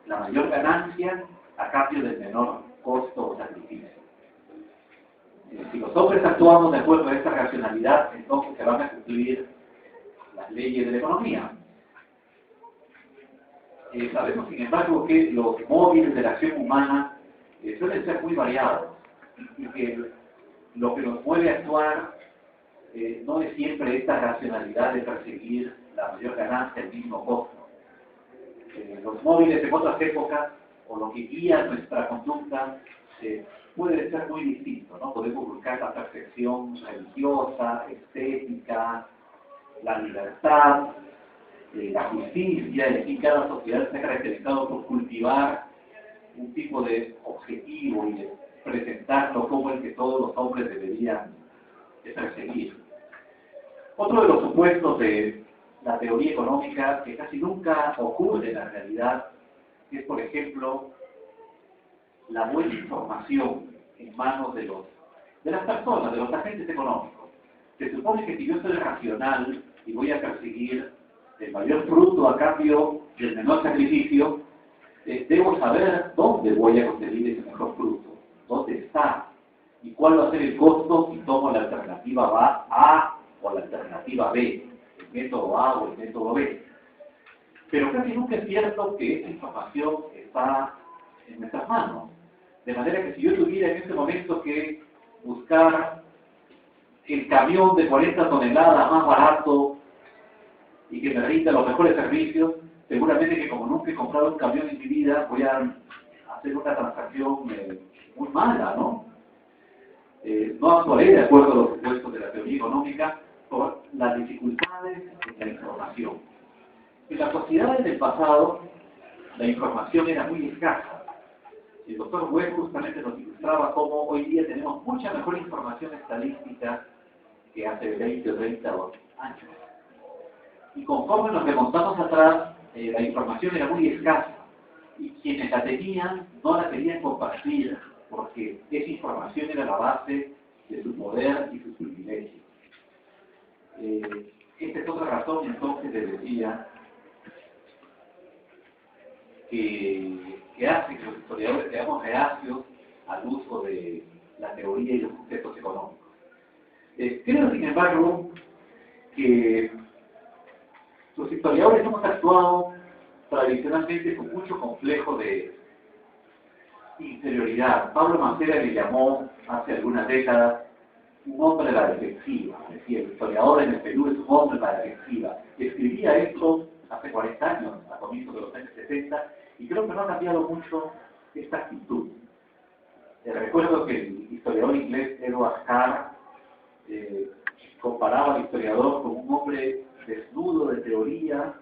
la mayor ganancia a cambio del menor costo o sacrificio. Si los hombres actuamos de acuerdo a esta racionalidad, entonces se van a cumplir las leyes de la economía. Sabemos, sin embargo, que los móviles de la acción humana suelen ser muy variados y que lo que nos mueve a actuar no es siempre esta racionalidad de perseguir la mayor ganancia al mismo costo. Los móviles de otras épocas o lo que guía nuestra conducta puede ser muy distinto, ¿no? Podemos buscar la perfección religiosa, estética, la libertad, la justicia, en fin, cada sociedad está caracterizado por cultivar un tipo de objetivo y de presentarlo como el que todos los hombres deberían perseguir. Otro de los supuestos de la teoría económica que casi nunca ocurre en la realidad es, por ejemplo, la buena información en manos de las personas, de los agentes económicos. Se supone que si yo soy racional y voy a perseguir el mayor fruto a cambio del menor sacrificio, debo saber dónde voy a conseguir ese mejor fruto, dónde está y cuál va a ser el costo si tomo la alternativa A o la alternativa B, el método A o el método B. Pero casi nunca es cierto que esa información está en nuestras manos. De manera que si yo tuviera en este momento que buscar el camión de 40 toneladas más barato y que me rinda los mejores servicios, seguramente que como nunca he comprado un camión en mi vida, voy a hacer una transacción muy mala, ¿no? No actuaré de acuerdo a los supuestos de la teoría económica por las dificultades de la información. En las sociedades del pasado, la información era muy escasa. El doctor Webb justamente nos ilustraba cómo hoy día tenemos mucha mejor información estadística que hace 20 o 30 años. Y conforme nos remontamos atrás, la información era muy escasa. Y quienes la tenían no la querían compartir, porque esa información era la base de su poder y sus privilegios. Esta es otra razón, entonces, les decía, que hace que los historiadores seamos reacios al uso de la teoría y los conceptos económicos. Creo, sin embargo, que los historiadores hemos actuado tradicionalmente con mucho complejo de inferioridad. Pablo Mancera le llamó hace algunas décadas un hombre de la defensiva. Decía, el historiador en el Perú es un hombre de la defensiva. Escribía esto hace 40 años, a comienzos de los años 70, y creo que no ha cambiado mucho esta actitud. Recuerdo que el historiador inglés Edward Carr comparaba al historiador con un hombre desnudo de teoría,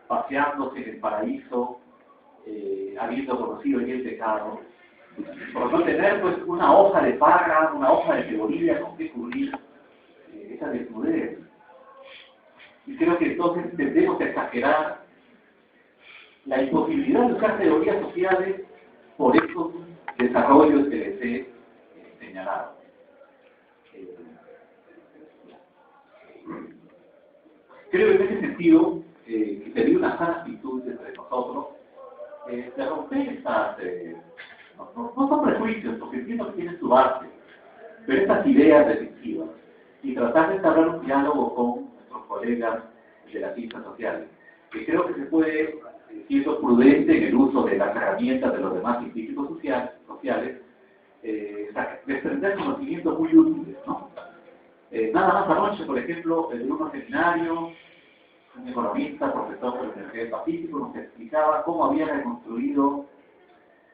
paseándose en el paraíso, habiendo conocido en el pecado, por no tener pues una hoja de paga, una hoja de teoría con que cubrir esa desnudez. Y creo que entonces tendemos a exagerar la imposibilidad de usar teorías sociales por estos desarrollos que les he señalado. Creo en ese sentido que sería una sana actitud entre nosotros de romper estas, no son prejuicios, porque entiendo que tienen su base, pero estas ideas defensivas y tratar de establecer un diálogo con nuestros colegas de las ciencias sociales. Que creo que se puede, siendo prudente en el uso de las herramientas de los demás científicos sociales, desprender conocimientos muy útiles, ¿no? Nada más anoche, por ejemplo, en un seminario, un economista, profesor de la Universidad del Pacífico, nos explicaba cómo había reconstruido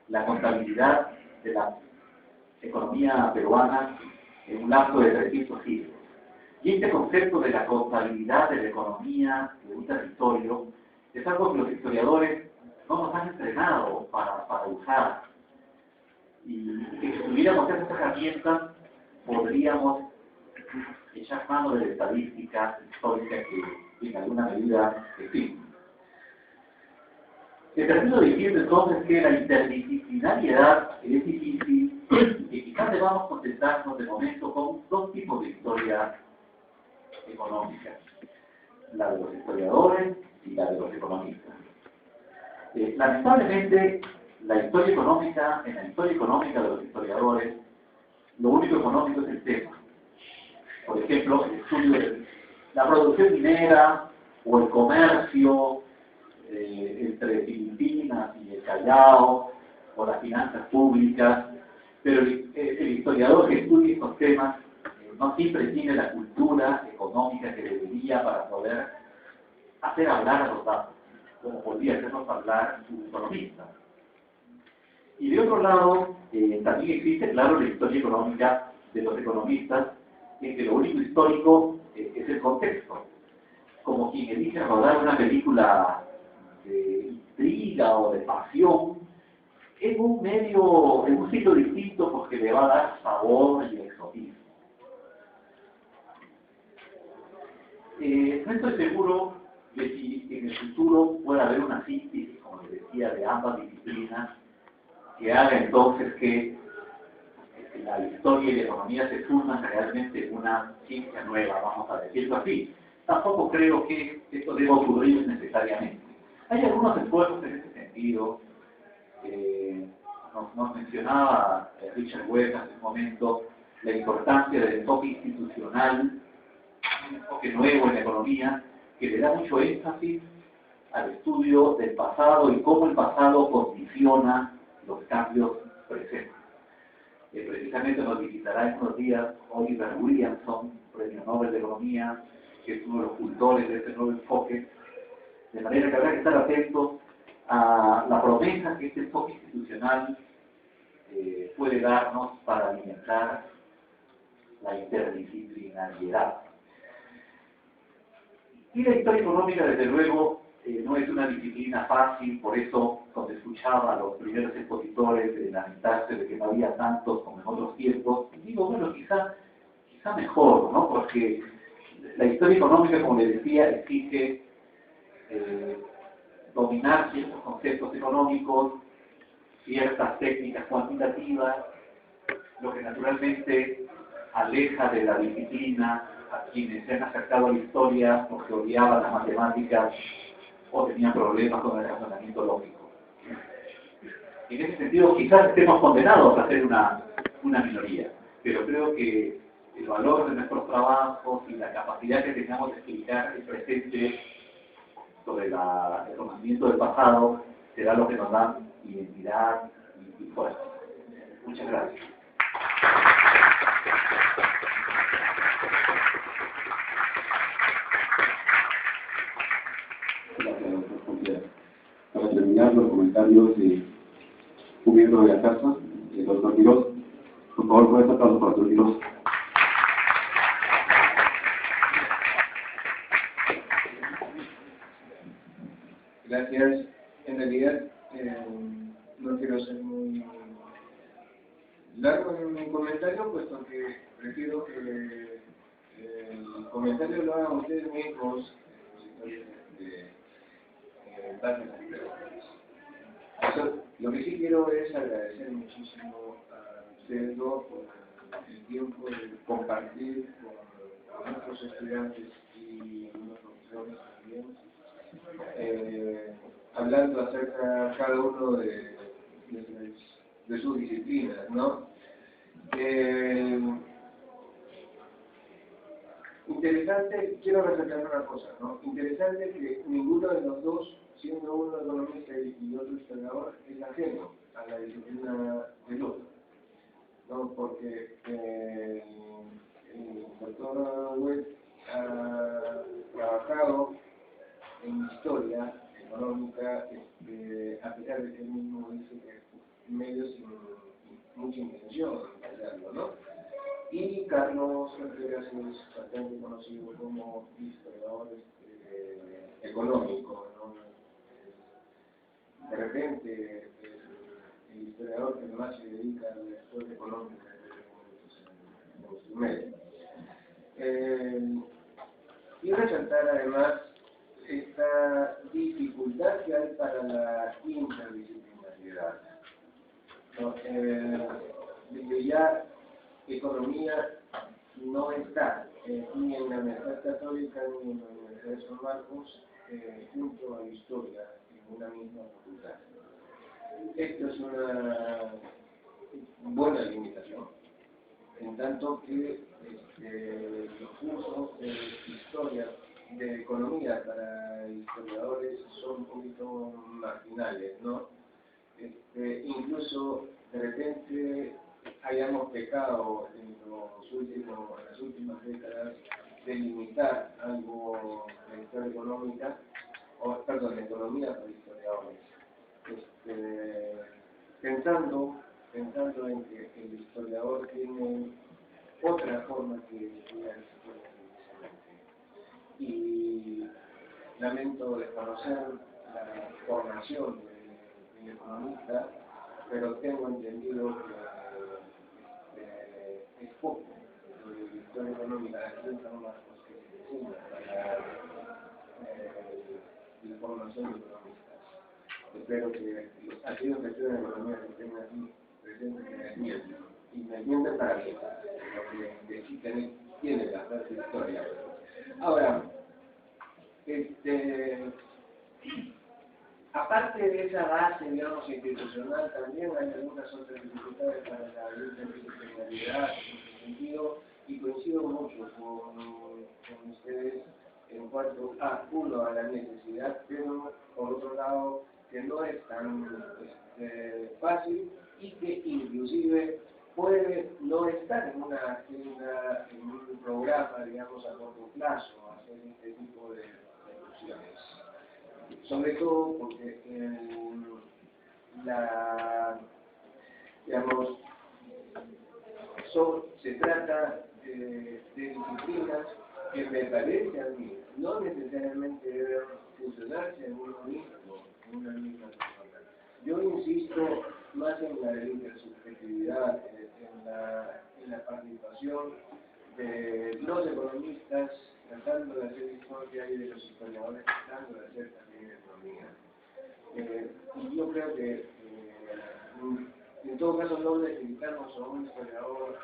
la contabilidad de la economía peruana en un lapso de 300 siglos. Y este concepto de la contabilidad de la economía de un territorio es algo que los historiadores no nos han entrenado para usar. Y que si tuviéramos esas herramientas, podríamos echar mano de la estadística histórica que en alguna medida existe. Se termino diciendo entonces que la interdisciplinariedad es difícil y que quizás debamos contentarnos de momento con dos tipos de historia económica, la de los historiadores y la de los economistas. Lamentablemente, en la historia económica de los historiadores, lo único económico es el tema. Por ejemplo, el estudio de la producción minera o el comercio entre Filipinas y el Callao o las finanzas públicas, pero el historiador que estudia estos temas no siempre tiene la cultura económica que debería para poder hacer hablar a los datos, como podría hacernos hablar un economista. Y de otro lado, también existe, claro, la historia económica de los economistas, en que lo único histórico es el contexto. Como quien elige rodar una película de intriga o de pasión en un medio, en un sitio distinto, porque le va a dar sabor y exotismo. No estoy seguro de si en el futuro pueda haber una síntesis, como les decía, de ambas disciplinas, que haga entonces que la historia y la economía se fundan realmente en una ciencia nueva, vamos a decirlo así. Tampoco creo que esto deba ocurrir necesariamente. Hay algunos esfuerzos en ese sentido. Nos mencionaba Richard Webb hace un momento la importancia del enfoque institucional, un enfoque nuevo en la economía, que le da mucho énfasis al estudio del pasado y cómo el pasado condiciona los cambios presentes. Precisamente nos visitará en unos días Oliver Williamson, Premio Nobel de Economía, que es uno de los cultores de este nuevo enfoque, de manera que habrá que estar atentos a la promesa que este enfoque institucional puede darnos para alimentar la interdisciplinariedad. Y la historia económica, desde luego, no es una disciplina fácil, por eso cuando escuchaba a los primeros expositores lamentarse de que no había tantos como en otros tiempos, digo, bueno, quizá mejor, ¿no? Porque la historia económica, como les decía, exige dominar ciertos conceptos económicos, ciertas técnicas cuantitativas, lo que naturalmente aleja de la disciplina a quienes se han acercado a la historia porque odiaban las matemáticas o tenían problemas con el razonamiento lógico. En ese sentido, quizás estemos condenados a ser una minoría, pero creo que el valor de nuestros trabajos y la capacidad que tengamos de explicar el presente sobre el conocimiento del pasado será lo que nos da identidad y fuerza. Muchas gracias. Para terminar, los comentarios de un miembro de la casa, el doctor Quirós. Por favor, puede aplausos para el doctor Quirós. Gracias. En realidad, no quiero ser muy largo en mi comentario, puesto que prefiero que el comentario lo hagan ustedes mismos, bases de preguntas. Lo que sí quiero es agradecer muchísimo a ustedes dos por el tiempo de compartir con nuestros estudiantes y unos profesores también, hablando acerca cada uno de sus disciplinas, ¿no? Interesante, quiero resaltar una cosa, ¿no? Interesante que ninguno de los dos, siendo uno economista y otro historiador, es ajeno a la disciplina del otro, ¿no? Porque el doctor Webb ha trabajado en historia económica, a pesar de que él mismo dice que medio sin mucha intención de hacerlo, ¿no? Y Carlos Contreras es bastante conocido como historiador económico, ¿no? De repente, el historiador que más se dedica a la historia económica en su medio. Y resaltar además esta dificultad que hay para la interdisciplinariedad. ¿No? Desde ya, economía no está ni en la Universidad Católica ni en la Universidad de San Marcos junto a la historia en una misma facultad. Esto es una buena limitación, en tanto que los cursos de historia, de economía para historiadores son un poquito marginales, ¿no? Incluso de repente hayamos pecado en las últimas décadas de limitar algo la historia económica, la economía para historiadores, pensando en que el historiador tiene otra forma que estudiar la historia precisamente. Y lamento desconocer la formación del economista, pero tengo entendido que es poco la historia económica aquí en San Marcos que se enseña para la formación de economistas. Espero que aquellos que estudian economía que estén aquí presentes y me entienden para que tiene la parte de historia. Ahora, aparte de esa base, digamos, institucional, también hay algunas otras dificultades para la interdisciplinaridad en ese sentido, y coincido mucho con ustedes en cuanto a, uno, a la necesidad, pero por otro lado, que no es tan fácil y que inclusive puede no estar en un programa, digamos, a corto plazo, hacer este tipo de discusiones. Sobre todo porque se trata de disciplinas que me parece a mí no necesariamente deben fusionarse en uno mismo, en una misma persona. Yo insisto más en la intersubjetividad, en la participación de los economistas tratando de hacer historia y de los historiadores tratando de hacer también economía. Y yo creo que en todo caso no necesitamos a un historiador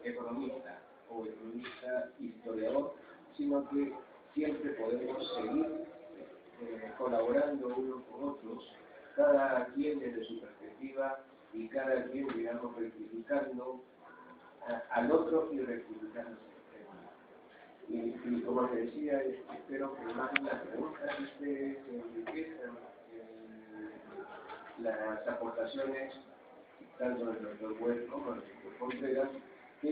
economista o economista historiador, sino que siempre podemos seguir colaborando unos con otros, cada quien desde su perspectiva y cada quien, digamos, rectificando al otro y rectificando. Y como les decía, espero que más de las preguntas se enriquezcan las aportaciones, tanto de nuestro web como de nuestros colegas, que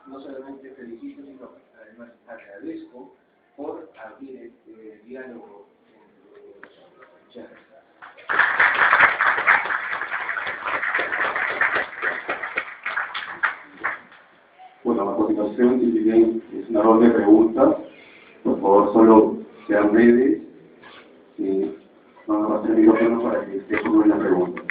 no solamente felicito, sino además agradezco por abrir este diálogo entre nosotros. Muchas gracias. Bueno, a continuación, si bien es una ronda de preguntas, por favor solo sean breves y vamos a hacer el micrófono para que esté como en la pregunta.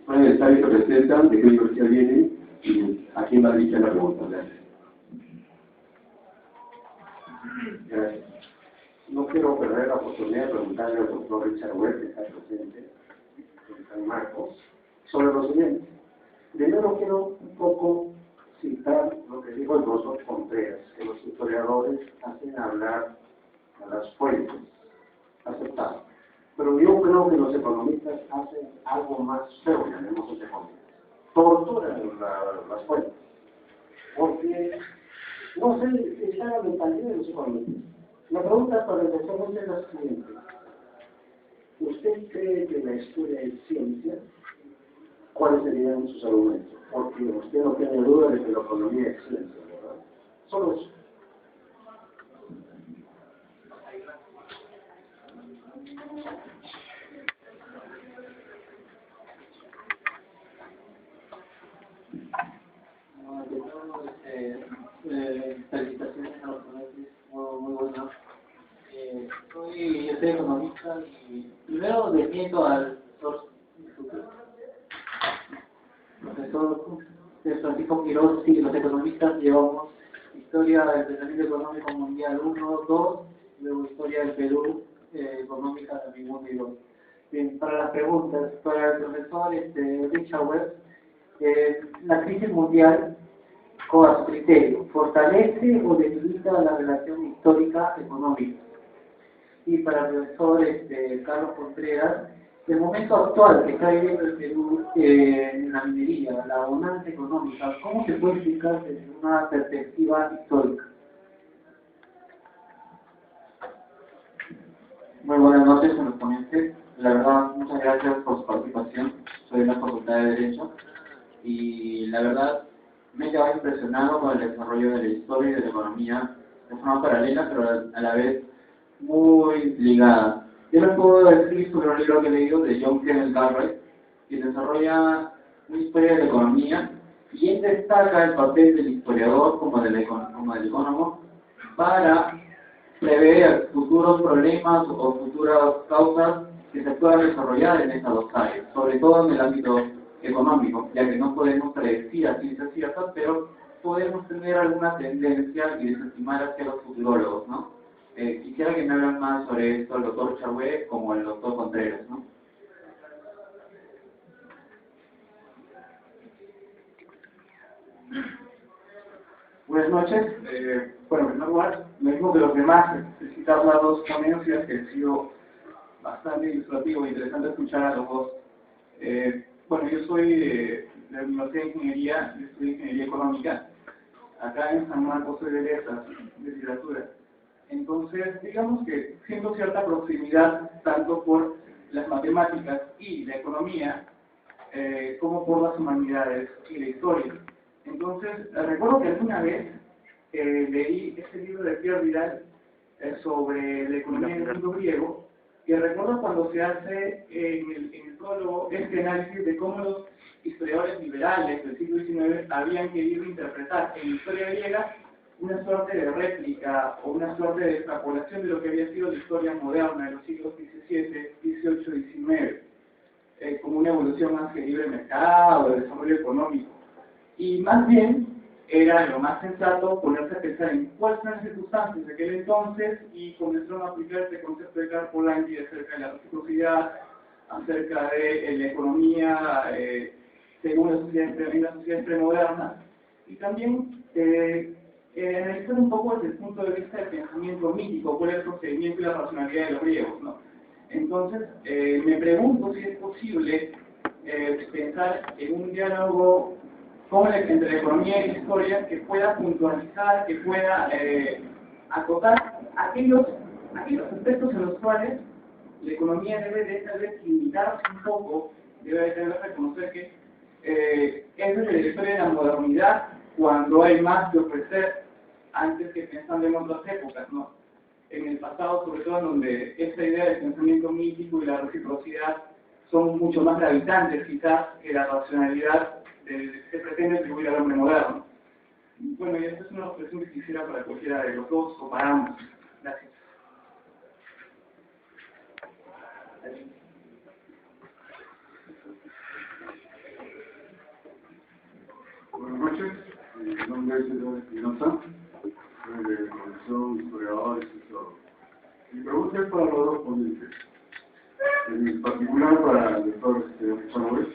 No es necesario que presentan de qué universidad viene y a quién va dirigida la pregunta. Gracias. Gracias. No quiero perder la oportunidad de preguntarle al doctor Richard Webb, que está presente en San Marcos, sobre lo siguiente. Primero quiero un poco citar lo que dijo el profesor Contreras, que los historiadores hacen hablar a las fuentes, aceptado. Pero yo creo que los economistas hacen algo más feo, llamemos entre comillas. Torturan las fuentes. Porque, no sé si está la mentalidad de los economistas. La pregunta para el doctor es la siguiente. ¿Usted cree que la historia es ciencia? ¿Cuáles serían sus argumentos? Porque usted no tiene duda de que la economía es ciencia, ¿verdad? Solo eso. Felicitaciones a los ponentes, muy buenos. Yo soy economista y primero defiendo al profesor Francisco Quiroz, sí, los economistas llevamos historia del pensamiento económico mundial 1, 2, luego historia del Perú económica también 1 y 2. Bien, para las preguntas, para el profesor Richard Webb, la crisis mundial, con su criterio, ¿fortalece o debilita la relación histórica económica? Y para el profesor Carlos Contreras, el momento actual que está viviendo el Perú en la minería, la bonanza económica, ¿cómo se puede explicar desde una perspectiva histórica? Muy buenas noches a los ponentes. La verdad, muchas gracias por su participación. Soy de la Facultad de Derecho y la verdad me he quedado impresionado con el desarrollo de la historia y de la economía de forma paralela, pero a la vez muy ligada. Yo les puedo decir sobre un libro que he leído de John Kenneth Galbraith, que desarrolla una historia de la economía y él destaca el papel del historiador como del economo para prever futuros problemas o futuras causas que se puedan desarrollar en estas dos áreas, sobre todo en el ámbito económico, ya que no podemos predecir a ciencia cierta, pero podemos tener alguna tendencia y desestimar hacia los futurólogos, ¿no? Quisiera que me hablen más sobre esto el doctor Chagüe como el doctor Contreras, ¿no? Buenas noches. Bueno, en primer lugar, lo mismo que los demás, felicitar las dos ponencias, que ha sido bastante ilustrativo e interesante escuchar a los dos. Bueno, yo soy de la Universidad de Ingeniería, yo estudio Ingeniería Económica. Acá en San Marcos soy de letras, de literatura. Entonces, digamos que siento cierta proximidad tanto por las matemáticas y la economía, como por las humanidades y la historia. Entonces, recuerdo que alguna vez leí este libro de Pierre Vidal sobre la economía del mundo griego, y recuerdo cuando se hace en el prólogo este análisis de cómo los historiadores liberales del siglo XIX habían querido interpretar en la historia griega una suerte de réplica o una suerte de extrapolación de lo que había sido la historia moderna de los siglos XVII, XVIII, XIX, como una evolución más que libre mercado, de desarrollo económico. Y más bien era lo más sensato ponerse a pensar en cuáles eran las circunstancias de aquel entonces y comenzaron a aplicar este concepto de Karl Polanyi acerca de la reciprocidad, acerca de la economía según la sociedad premoderna, y también analizar un poco desde el punto de vista del pensamiento mítico, cuál es el procedimiento y la racionalidad de los griegos, ¿no? Entonces, me pregunto si es posible pensar en un diálogo entre la economía y la historia que pueda puntualizar, que pueda acotar aquellos aspectos en los cuales la economía debe de tal vez limitarse un poco, debe de reconocer que es desde la historia de la modernidad cuando hay más que ofrecer antes que pensando en otras épocas, ¿no? En el pasado, sobre todo, en donde esta idea del pensamiento mítico y la reciprocidad son mucho más gravitantes quizás que la racionalidad que se pretende atribuir al hombre moderno. Bueno, y esta es una reflexión que quisiera para cualquiera de los dos o para ambos. Gracias. Buenas noches, mi nombre es Eduardo Espinosa, soy de profesión historiador y sociólogo. Mi pregunta es para los dos ponentes, en particular para el doctor Chávez.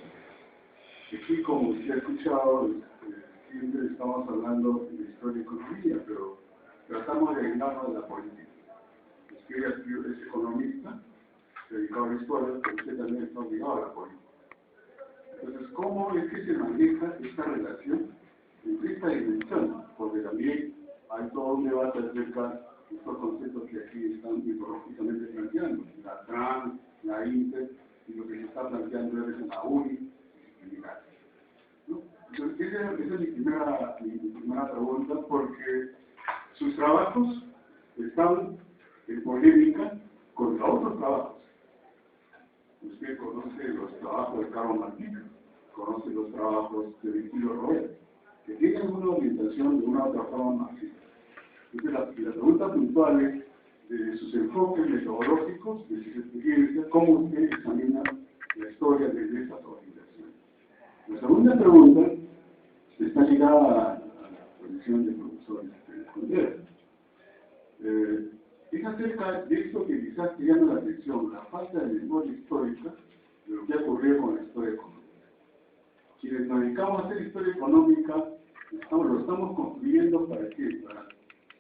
Aquí, como usted ha escuchado, siempre estamos hablando de historia y economía, pero tratamos de ayudarnos de la política. Usted es economista, dedicado a la historia, pero usted también está obligado a la política. Entonces, ¿cómo es que se maneja esta relación entre esta dimensión? Porque también hay todo un debate acerca de estos conceptos que aquí están mitológicamente planteando, la trans, la inter, y lo que se está planteando es la uni, ¿no? Entonces, esa es mi primera pregunta, porque sus trabajos están en polémica contra otros trabajos. Usted conoce los trabajos de Carlos Martínez, conoce los trabajos de Virgilio Roel, que tienen una orientación de una u otra forma marxista. Entonces, la pregunta puntual es, de sus enfoques metodológicos, de sus experiencias, ¿cómo usted examina la historia desde estas orientaciones? La segunda pregunta está ligada a la posición del profesor Contreras. Es acerca de esto que quizás te llama la atención, la falta de memoria histórica de lo que ha ocurrido con la historia económica. Quienes nos dedicamos a hacer historia económica, lo estamos construyendo ¿para qué? Para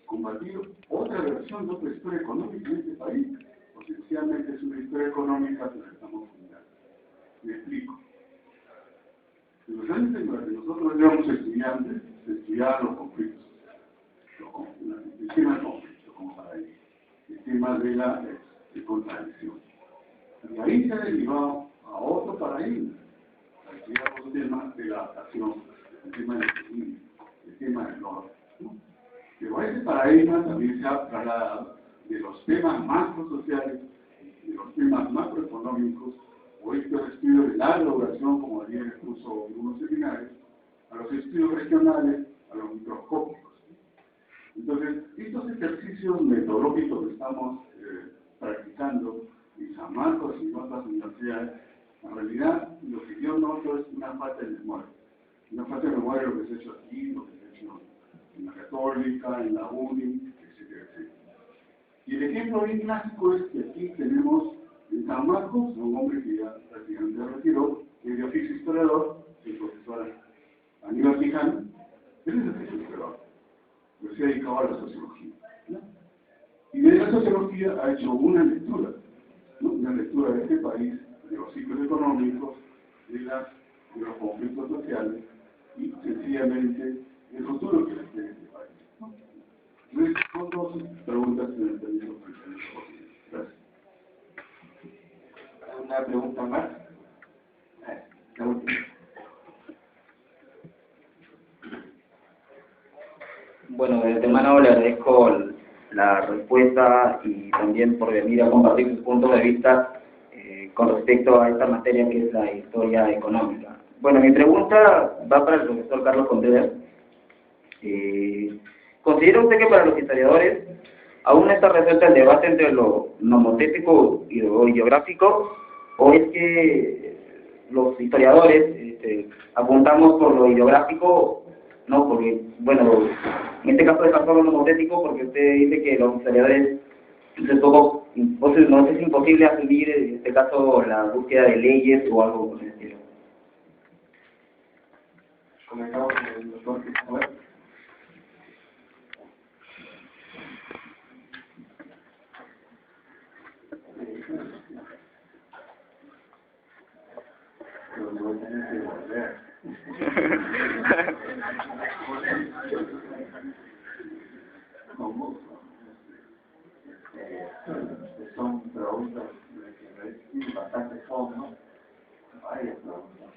combatir otra versión de otra historia económica en este país. Potencialmente es una historia económica que la estamos fundando. Me explico. En los años en los que nosotros éramos estudiantes, se estudiaban los conflictos, el tema del conflicto como paradigma, el tema de la contradicción. Y ahí se ha derivado a otro paradigma, el tema de la adaptación, el tema del equilibrio, el tema del orden, ¿no? Pero ese paradigma también se ha trasladado de los temas macrosociales, de los temas macroeconómicos, o estos estudios de larga duración, como ayer expuso en unos seminarios, a los estudios regionales, a los microscópicos. Entonces, estos ejercicios metodológicos que estamos practicando en San Marcos y en otras universidades, en realidad lo que yo noto es una falta de memoria. Una falta de memoria de lo que se ha hecho aquí, lo que se ha hecho en la Católica, en la UNI, etcétera, etcétera. Y el ejemplo bien clásico es que aquí tenemos en San Marcos un hombre que ya prácticamente se retiró, que es de oficio historiador, el profesor Aníbal Quijano. Él es de oficio historiador, pero se ha dedicado a la sociología, ¿no? Y de la sociología ha hecho una lectura, ¿no? Una lectura de este país, de los ciclos económicos, de los conflictos sociales y sencillamente el futuro que les tiene este país, ¿no? Entonces, son dos preguntas que me permito presentar. Gracias. ¿Una pregunta más? La última. Bueno, de antemano le agradezco la respuesta y también por venir a compartir sus puntos de vista con respecto a esta materia que es la historia económica. Bueno, mi pregunta va para el profesor Carlos Contreras. ¿Considera usted que para los historiadores aún no está resuelto el debate entre lo nomotético y lo ideográfico, o es que los historiadores apuntamos por lo ideográfico? No, porque, bueno, en este caso deja solo lo nomotético porque usted dice que los historiadores es poco, no es imposible asumir en este caso la búsqueda de leyes o algo por el estilo. Comentamos con el doctor Cristóbal. Pero me voy a tener que volver. Con gusto. Son preguntas que tienen bastante fondo, varias preguntas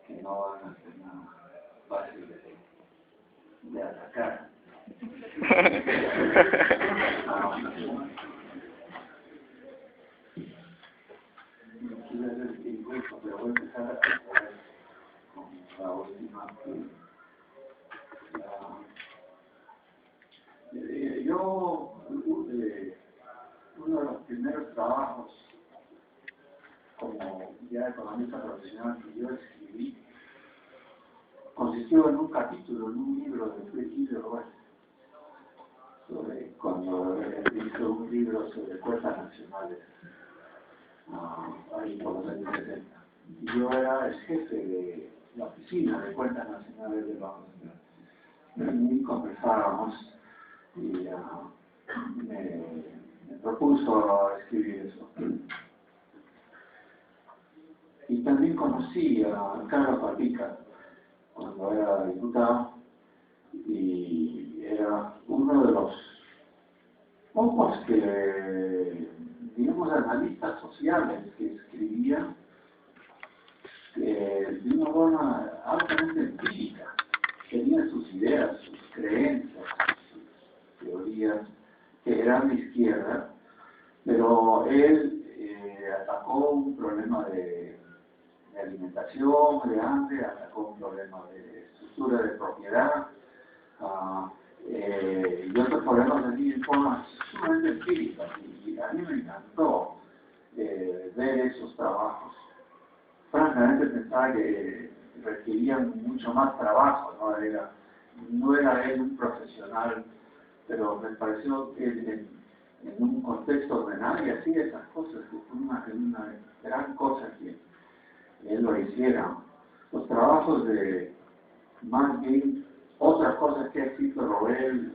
que no van a ser nada fáciles de atacar. Incluso, pero voy a empezar con la última. Yo, uno de los primeros trabajos como ya economista profesional que yo escribí consistió en un capítulo, en un libro de Felipe sobre cuando hizo un libro sobre cuentas nacionales ahí por los años 70. Y yo era el jefe de la oficina de cuentas nacionales del Banco Central. Y conversábamos y me propuso escribir eso. Y también conocí a Carlos Papica cuando era diputado y era uno de los pocos que, digamos, analistas sociales que escribían de una forma altamente empírica. Tenían sus ideas, sus creencias, sus teorías que eran de izquierda, pero él atacó un problema de alimentación, de hambre, atacó un problema de estructura de propiedad y otros problemas así en forma sumamente empírica. Y a mí me encantó ver esos trabajos. Francamente pensaba que requerían mucho más trabajo, no era él un profesional, pero me pareció que en un contexto ordenado y así esas cosas, que fue una gran cosa que él lo hiciera. Los trabajos de más bien otras cosas que ha escrito Robel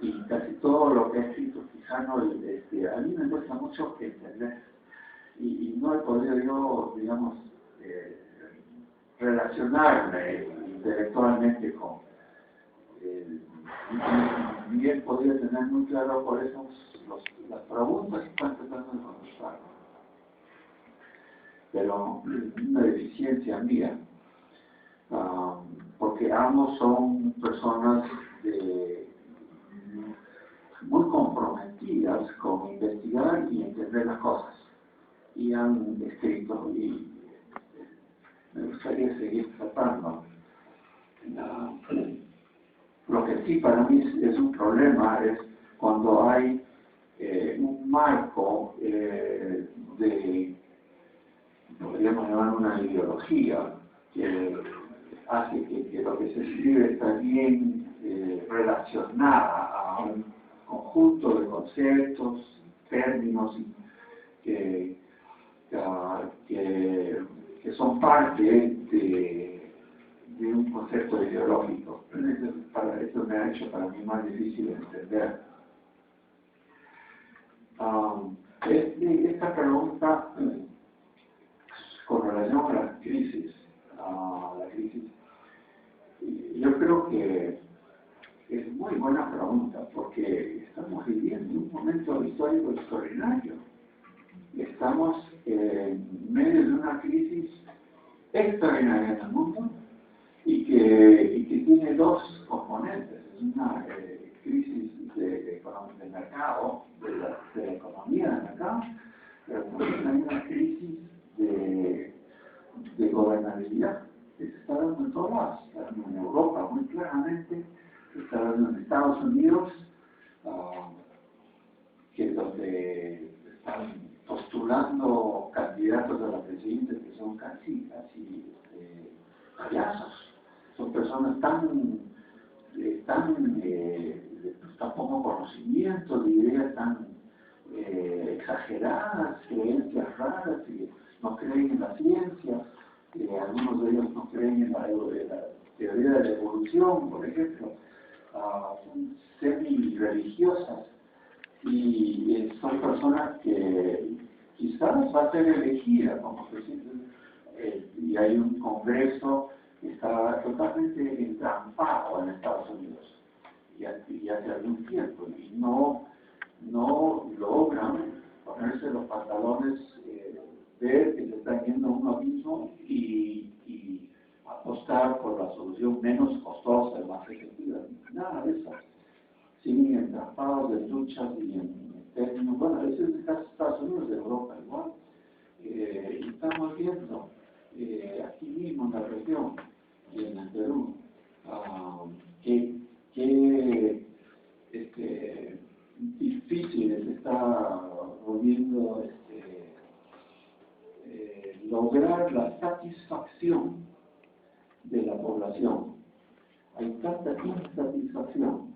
y casi todo lo que ha escrito Quijano, a mí me cuesta mucho entender y no he podido yo, digamos, relacionarme intelectualmente con bien podría tener muy claro por eso las preguntas que están tratando de contestar, pero una deficiencia mía, porque ambos son personas muy comprometidas con investigar y entender las cosas, y han escrito, y me gustaría seguir tratando. Lo que sí para mí es un problema es cuando hay un marco podríamos llamar una ideología, que hace que lo que se escribe está bien relacionada a un conjunto de conceptos, términos que son parte de un concepto ideológico. Eso me ha hecho para mí más difícil de entender. Esta pregunta con relación a la crisis, yo creo que es muy buena pregunta, porque estamos viviendo un momento histórico extraordinario. Estamos en medio de una crisis extraordinaria en el mundo y que tiene dos componentes. Es una crisis de mercado, de la economía de mercado, pero también hay una crisis de gobernabilidad que se está dando en todos lados. Se está dando en Europa muy claramente, se está dando en Estados Unidos, que es donde están postulando candidatos a la presidencia que son casi payasos. Son personas tan poco conocimiento, de ideas tan exageradas, creencias raras, que no creen en la ciencia, algunos de ellos no creen en la teoría de la evolución, por ejemplo, son semi-religiosas y son personas que quizás va a ser elegida como presidente, y hay un congreso que está totalmente entrampado en Estados Unidos y hace algún tiempo y no logran ponerse los pantalones, ver que se está yendo a un abismo y apostar por la solución menos costosa y más efectiva. Nada de eso. Siguen entrampados de luchas y en términos, bueno, ese es el caso de Estados Unidos, de Europa igual. Y estamos viendo aquí mismo en la región y en el Perú que difícil se está volviendo lograr la satisfacción de la población. Hay tanta insatisfacción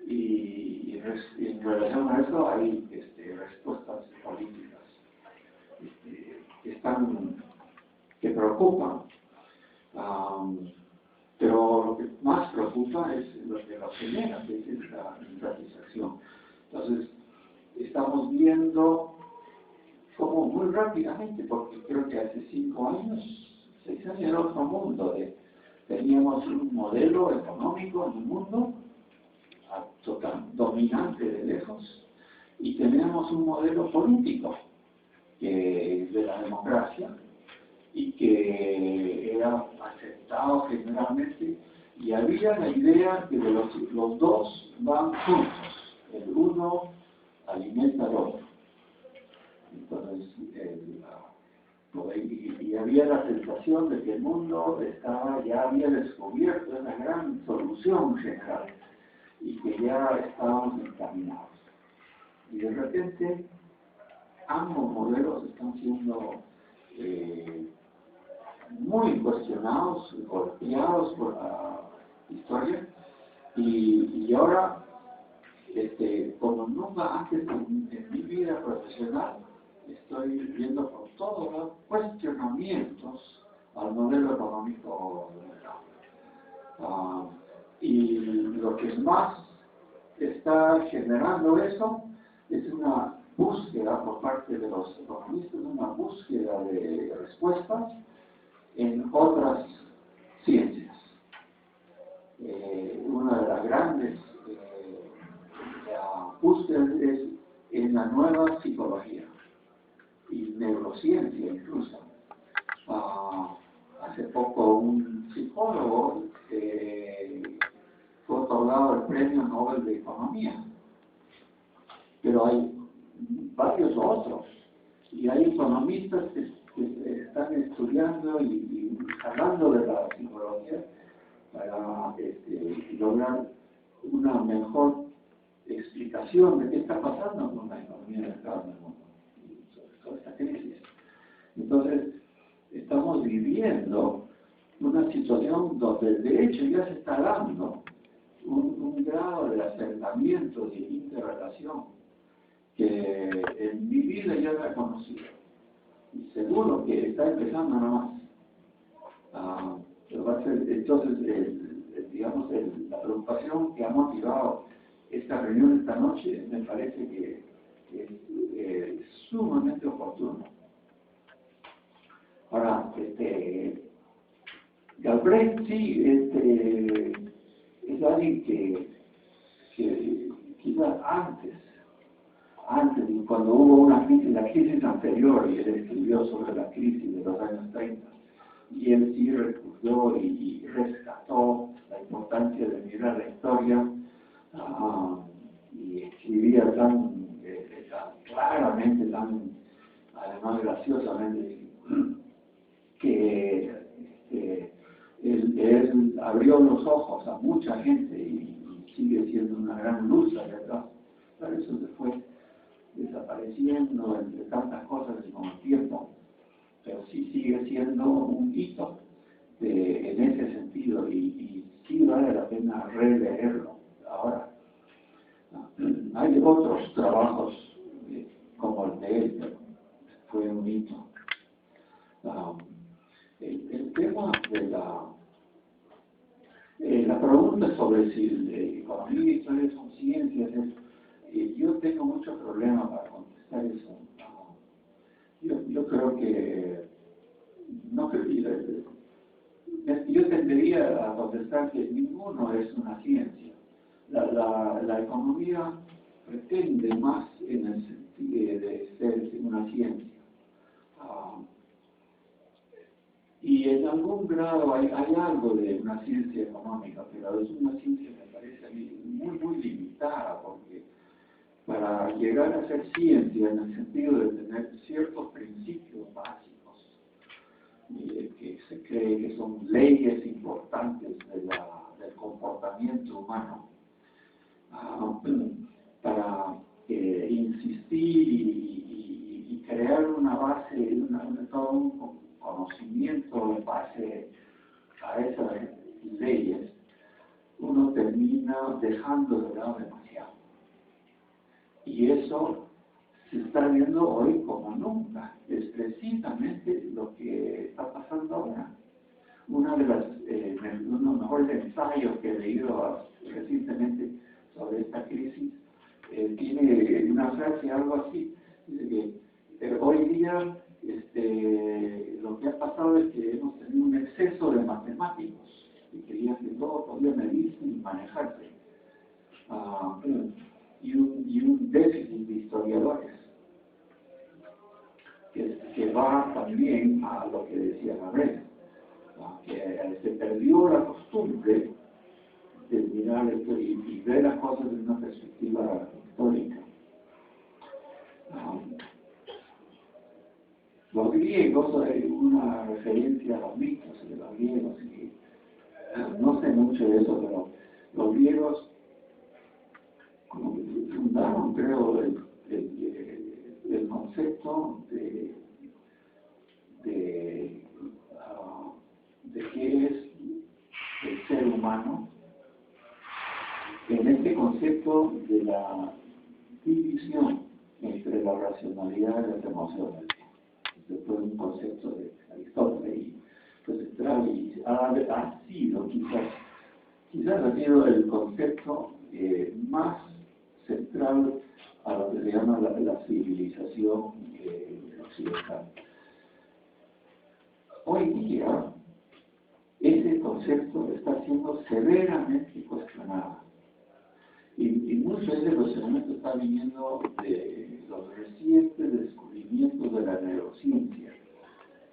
y en relación a eso hay respuestas políticas que preocupan. Pero lo que más preocupa es lo que lo genera, que es esta insatisfacción. Entonces, estamos viendo como muy rápidamente, porque creo que hace 5 años, 6 años era otro mundo. Teníamos un modelo económico en el mundo total, dominante de lejos, y teníamos un modelo político de la democracia, y que era aceptado generalmente, y había la idea de que los dos van juntos, el uno alimenta al otro. Entonces, y había la sensación de que el mundo ya había descubierto una gran solución general, y que ya estábamos encaminados. Y de repente, ambos modelos están siendo muy cuestionados, golpeados por la historia, y ahora, como nunca antes en mi vida profesional, estoy viendo por todos los cuestionamientos al modelo económico del mercado. Y lo que más está generando eso es una búsqueda por parte de los economistas, una búsqueda de respuestas en otras ciencias. Una de las grandes búsquedas es en la nueva psicología y neurociencia incluso. Hace poco un psicólogo fue otorgado el Premio Nobel de Economía, pero hay varios otros, y hay economistas que están estudiando y hablando de la psicología para lograr una mejor explicación de qué está pasando con la economía del mercado del mundo, sobre esta crisis. Entonces, estamos viviendo una situación donde de hecho ya se está dando un grado de acercamiento, de interrelación, que en mi vida ya la he conocido. Y seguro que está empezando nada más. Pero va a ser, entonces, la preocupación que ha motivado esta reunión esta noche me parece que es sumamente oportuno. Ahora, Galbraith sí es alguien que quizás antes, cuando hubo una crisis, la crisis anterior, y él escribió sobre la crisis de los años 30, y él sí recurrió y rescató la importancia de mirar la historia, y escribía tan claramente, tan además graciosamente, que él abrió los ojos a mucha gente y sigue siendo una gran luz allá atrás. Pero eso se fue desapareciendo entre tantas cosas con el tiempo, pero sí sigue siendo un hito en ese sentido, y sí vale la pena releerlo. Ahora, hay otros trabajos como el de él, pero fue un hito. El tema de la pregunta sobre si economía y historia son ciencias, yo tengo mucho problema para contestar eso. Yo creo que yo tendería a contestar que ninguno es una ciencia. La economía pretende más en el sentido de ser una ciencia. Y en algún grado hay algo de una ciencia económica, pero es una ciencia, me parece a mí, muy, muy limitada, porque para llegar a ser ciencia en el sentido de tener ciertos principios básicos, que se cree que son leyes importantes del comportamiento humano, para insistir y crear una base, todo un conocimiento en base a esas leyes, uno termina dejando de lado demasiado. Y eso se está viendo hoy como nunca. Es precisamente lo que está pasando ahora. Uno de los mejores ensayos que he leído recientemente sobre esta crisis tiene una frase, algo así, dice que hoy día lo que ha pasado es que hemos tenido un exceso de matemáticos y creían que todo podía medirse y manejarse, y un déficit de historiadores que va también a lo que decía Gabriel, que se perdió la costumbre de mirar esto y ver las cosas desde una perspectiva histórica. Los griegos, hay una referencia a los mitos de los griegos, y no sé mucho de eso, pero los griegos como que fundaron, creo, el concepto de concepto de la división entre la racionalidad y las emociones. Este fue un concepto de Aristóteles y pues central y ha sido quizás ha sido el concepto más central a lo que se llama la civilización occidental. Hoy día ese concepto está siendo severamente cuestionado y mucho de ese cuestionamiento está viniendo de los recientes descubrimientos de la neurociencia,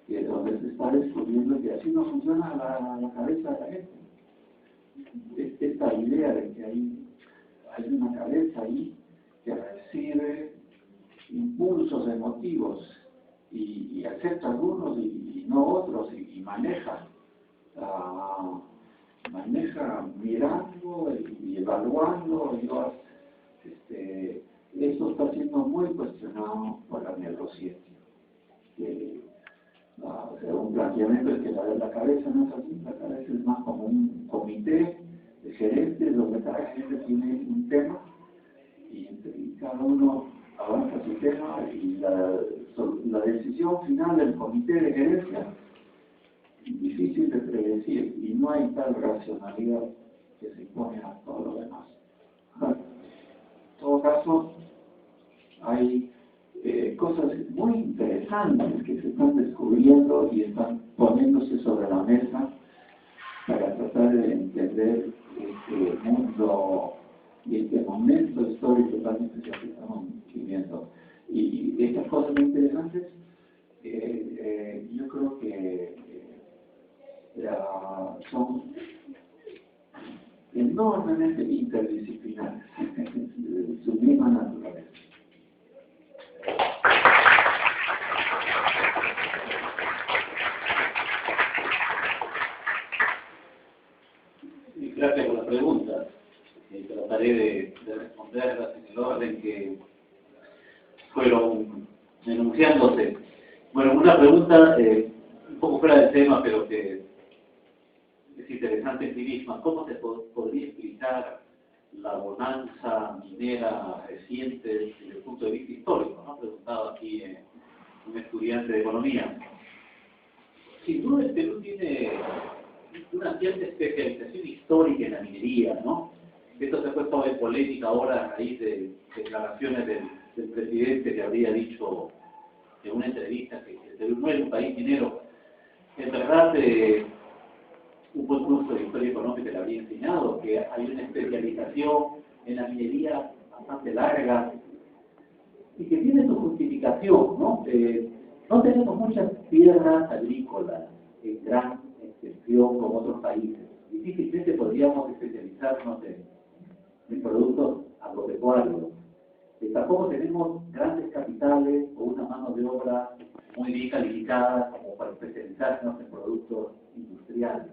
donde se está descubriendo que así no funciona la cabeza de la gente. Esta idea de que hay una cabeza ahí que recibe impulsos emotivos y acepta algunos y no otros y maneja mirando y evaluando esto está siendo muy cuestionado por la neurociencia. Un planteamiento es que la cabeza no es así, la cabeza es más como un comité de gerentes donde cada gerente tiene un tema y cada uno avanza su tema y la decisión final del comité de gerencia es difícil de predecir y no hay tal racionalidad que se impone a todo lo demás. En todo caso, hay cosas muy interesantes que se están descubriendo y están poniéndose sobre la mesa para tratar de entender este mundo y este momento histórico tan especial que estamos viviendo. Y estas cosas muy interesantes, yo creo que son enormemente interdisciplinares en su misma naturaleza. Gracias por las preguntas. Trataré de responderlas en el orden que fueron enunciándose. Bueno, una pregunta un poco fuera del tema, pero que es interesante en sí misma. ¿Cómo se podría explicar la bonanza minera reciente desde el punto de vista histórico? ¿No? Preguntado aquí un estudiante de economía. Sin duda el Perú tiene una cierta especialización histórica en la minería, ¿no? Esto se ha puesto en polémica ahora a raíz de declaraciones del presidente que habría dicho en una entrevista que el Perú no es un país minero. En verdad, un buen curso de historia económica le habría enseñado que hay una especialización en la minería bastante larga y que tiene su justificación, ¿no? No tenemos muchas tierras agrícolas en gran extensión como otros países. Difícilmente podríamos especializarnos en productos agropecuarios. Tampoco tenemos grandes capitales o una mano de obra muy bien calificada como para especializarnos en productos industriales.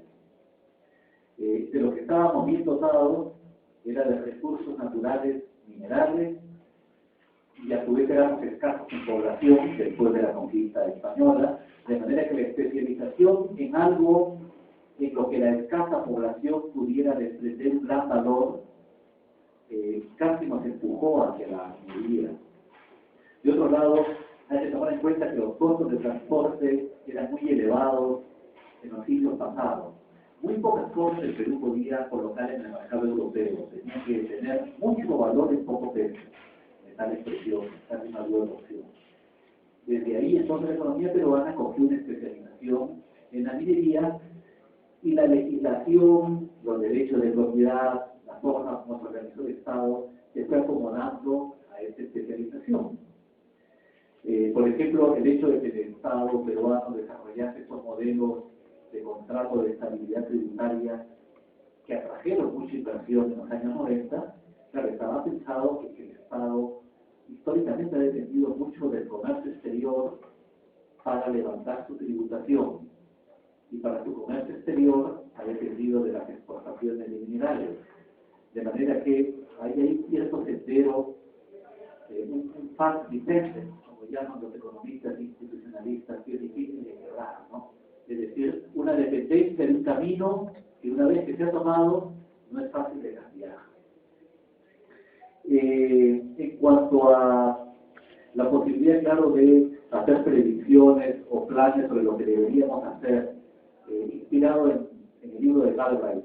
De lo que estábamos bien dotados era de recursos naturales minerales y a su vez éramos escasos en población después de la conquista española, de manera que la especialización en algo en lo que la escasa población pudiera desprender un gran valor casi nos empujó hacia la minería. De otro lado, hay que tomar en cuenta que los costos de transporte eran muy elevados en los siglos pasados. Muy pocas cosas el Perú podía colocar en el mercado europeo. Tenía que tener mucho valor en poco peso. Tal expresión, tal una buena opción. Desde ahí, entonces, la economía peruana cogió una especialización en la minería y la legislación, los derechos de propiedad, la forma como se organizó el Estado, se fue acomodando a esta especialización. Por ejemplo, el hecho de que el Estado peruano desarrollase estos modelos de contrato de estabilidad tributaria que atrajeron mucha inversión en los años 90, claro, estaba pensado que el Estado históricamente ha dependido mucho del comercio exterior para levantar su tributación y para su comercio exterior ha dependido de las exportaciones de minerales. De manera que hay cierto sendero, un fast dependent, como llaman los economistas institucionalistas, que es difícil de quebrar, ¿no? Es decir, una dependencia de un camino que una vez que se ha tomado no es fácil de cambiar. En cuanto a la posibilidad, claro, de hacer predicciones o planes sobre lo que deberíamos hacer, inspirado en el libro de Galbraith.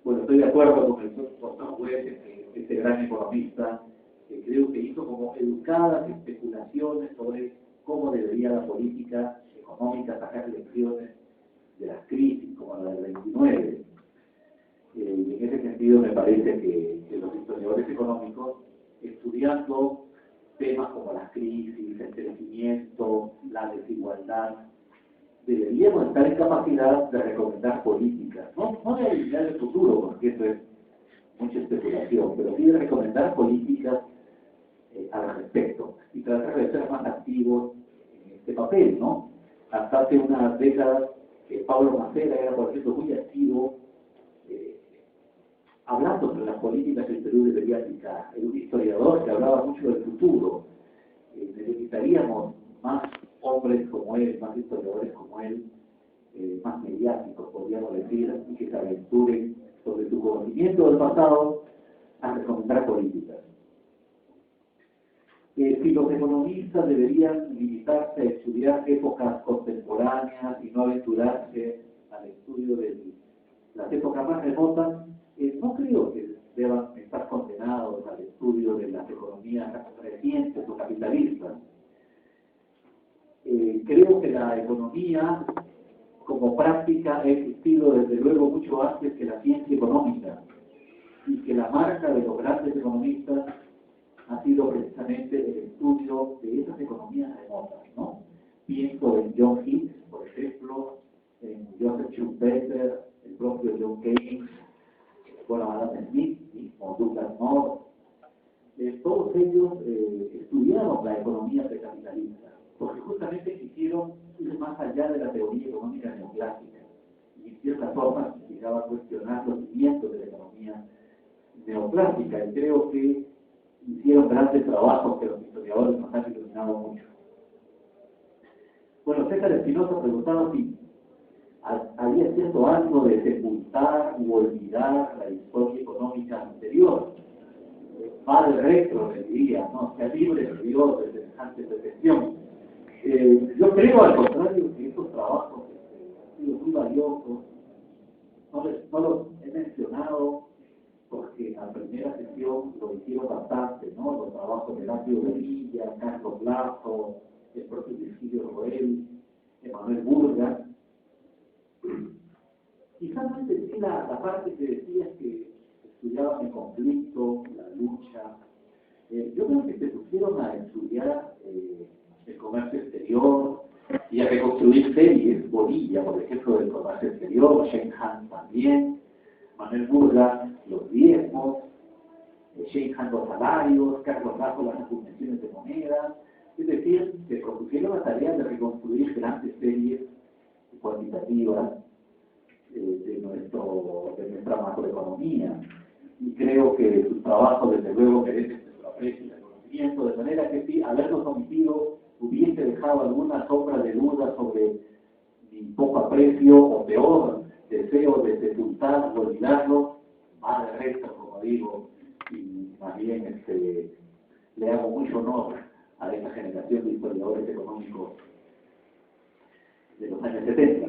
Bueno, estoy de acuerdo con el doctor West, este gran economista, que creo que hizo como educadas especulaciones sobre cómo debería la política económica sacar lecciones de las crisis como la del 29. Y en ese sentido me parece que los historiadores económicos, estudiando temas como las crisis, el crecimiento, la desigualdad, deberíamos estar en capacidad de recomendar políticas, no de adivinar el futuro, porque eso es mucha especulación, pero sí de recomendar políticas al respecto y tratar de ser más activos en este papel, ¿no? Hasta hace unas décadas Pablo Macera era, por ejemplo, muy activo hablando sobre las políticas que el Perú debería aplicar. Era un historiador que hablaba mucho del futuro. Necesitaríamos más hombres como él, más historiadores como él, más mediáticos, podríamos decir, y que se aventuren sobre su conocimiento del pasado a recomendar políticas. Si los economistas deberían limitarse a estudiar épocas contemporáneas y no aventurarse al estudio de las épocas más remotas, no creo que deban estar condenados al estudio de las economías recientes o capitalistas. Creo que la economía como práctica ha existido desde luego mucho antes que la ciencia económica, y que la marca de los grandes economistas ha sido precisamente el estudio de esas economías remotas, ¿no? Pienso en John Hicks, por ejemplo, en Joseph Schumpeter, el propio John Keynes, bueno, Adam Smith, mismo Douglas North. Todos ellos estudiaron la economía precapitalista, porque justamente quisieron ir más allá de la teoría económica neoclásica, y en cierta forma llegaba a cuestionar los cimientos de la economía neoclásica, y creo que hicieron grandes trabajos que los historiadores nos han iluminado mucho. Bueno, César Espinosa preguntaba si había cierto algo de sepultar u olvidar la historia económica anterior. Va de retro, le diría, ¿no? Sea libre de Dios de semejante perfección. Yo creo, al contrario, que estos trabajos han sido muy valiosos. No los he mencionado porque en la primera sesión lo hicieron bastante, ¿no? Los trabajos de Horacio Berilla, Carlos Lazo, el propio Virgilio Roel, Emanuel Burga. Quizás no entendí la parte que decías que estudiaban el conflicto, la lucha. Yo creo que se pusieron a estudiar el comercio exterior y a reconstruir series, Bonilla, por ejemplo, del comercio exterior, Shenhan también, Manuel Burga, los diezmos, Shenhan los salarios, Carlos Lazo las acuñaciones de moneda. Es decir, se propusieron la tarea de reconstruir grandes series cuantitativas de nuestra macroeconomía, y creo que sus trabajos desde luego merecen nuestro aprecio y reconocimiento, de manera que si haberlos omitido hubiese dejado alguna sombra de duda sobre mi poco aprecio o peor deseo de sepultar o olvidarlo, va de resto, como digo, y más bien le hago mucho honor a esta generación de historiadores económicos de los años 70.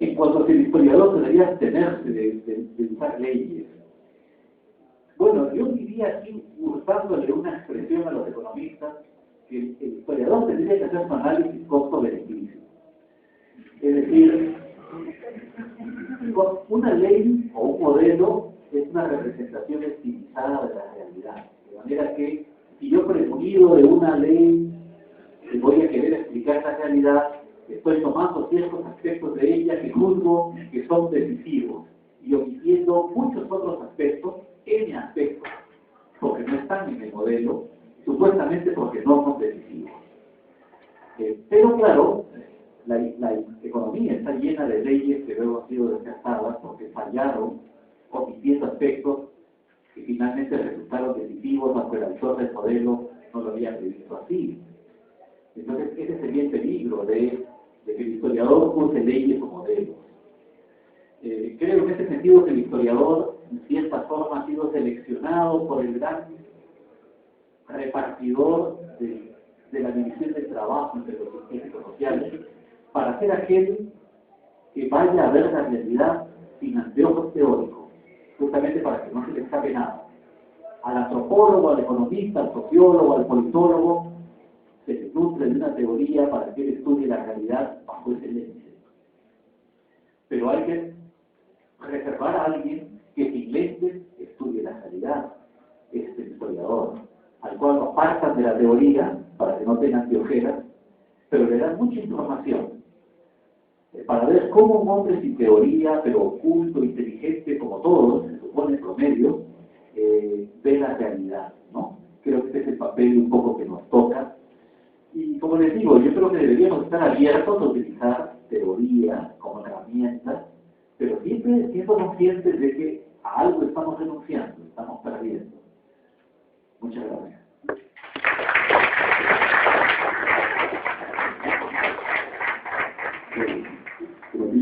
En cuanto a que el historiador debería abstenerse de usar leyes, bueno, yo diría aquí, hurtándole una expresión a los economistas, que el historiador tendría que hacer un análisis costo-beneficio. Es decir, una ley o un modelo es una representación estilizada de la realidad, de manera que si yo presumido de una ley que voy a querer explicar la realidad, estoy tomando ciertos aspectos de ella que juzgo que son decisivos y omitiendo muchos otros aspectos, N aspectos, porque no están en el modelo, supuestamente porque no son decisivos. Pero claro, la economía está llena de leyes que luego han sido descartadas porque fallaron omitiendo aspectos que finalmente resultaron decisivos, aunque el autor del modelo no lo había previsto así. Entonces, ese sería el peligro de que el historiador use leyes o modelos. Creo en ese sentido que el historiador en cierta forma ha sido seleccionado por el gran repartidor de la división del trabajo entre los científicos sociales para ser aquel que vaya a ver la realidad sin anteojos teóricos, justamente para que no se le escape nada. Al antropólogo, al economista, al sociólogo, al politólogo, se le nutre de una teoría para que él estudie la realidad bajo ese lente. Pero hay que reservar a alguien que sin lentes estudie la realidad, es el historiador, al cual lo apartan de la teoría para que no tenga anteojeras, pero le dan mucha información para ver cómo un hombre sin teoría, pero oculto, inteligente, como todos, se supone promedio, ve la realidad, ¿no? Creo que ese es el papel un poco que nos toca. Y como les digo, yo creo que deberíamos estar abiertos a utilizar teoría como herramienta, pero siempre siendo conscientes de que a algo estamos renunciando, estamos perdiendo. Muchas gracias.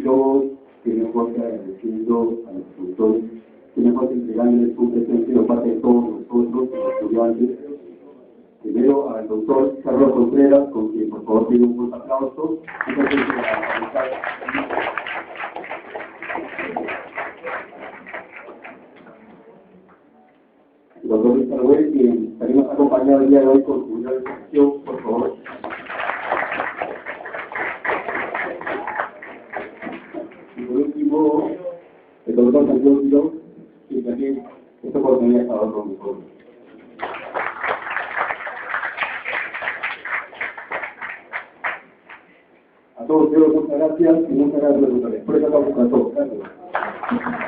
Yo que mejor que agradeciendo a los productores, que mejor que entregándoles un presente de parte de todos nosotros, los estudiantes. Primero al doctor Carlos Contreras, con quien por favor pido un buen aplauso. El doctor Luis Arguel, quien estaremos acompañado el día de hoy con su gran exposición, por favor. Y por último, el doctor Santiago Quirón, quien también esta oportunidad estaba con nosotros. A todos, muchas gracias y muchas gracias por esta oportunidad. Gracias.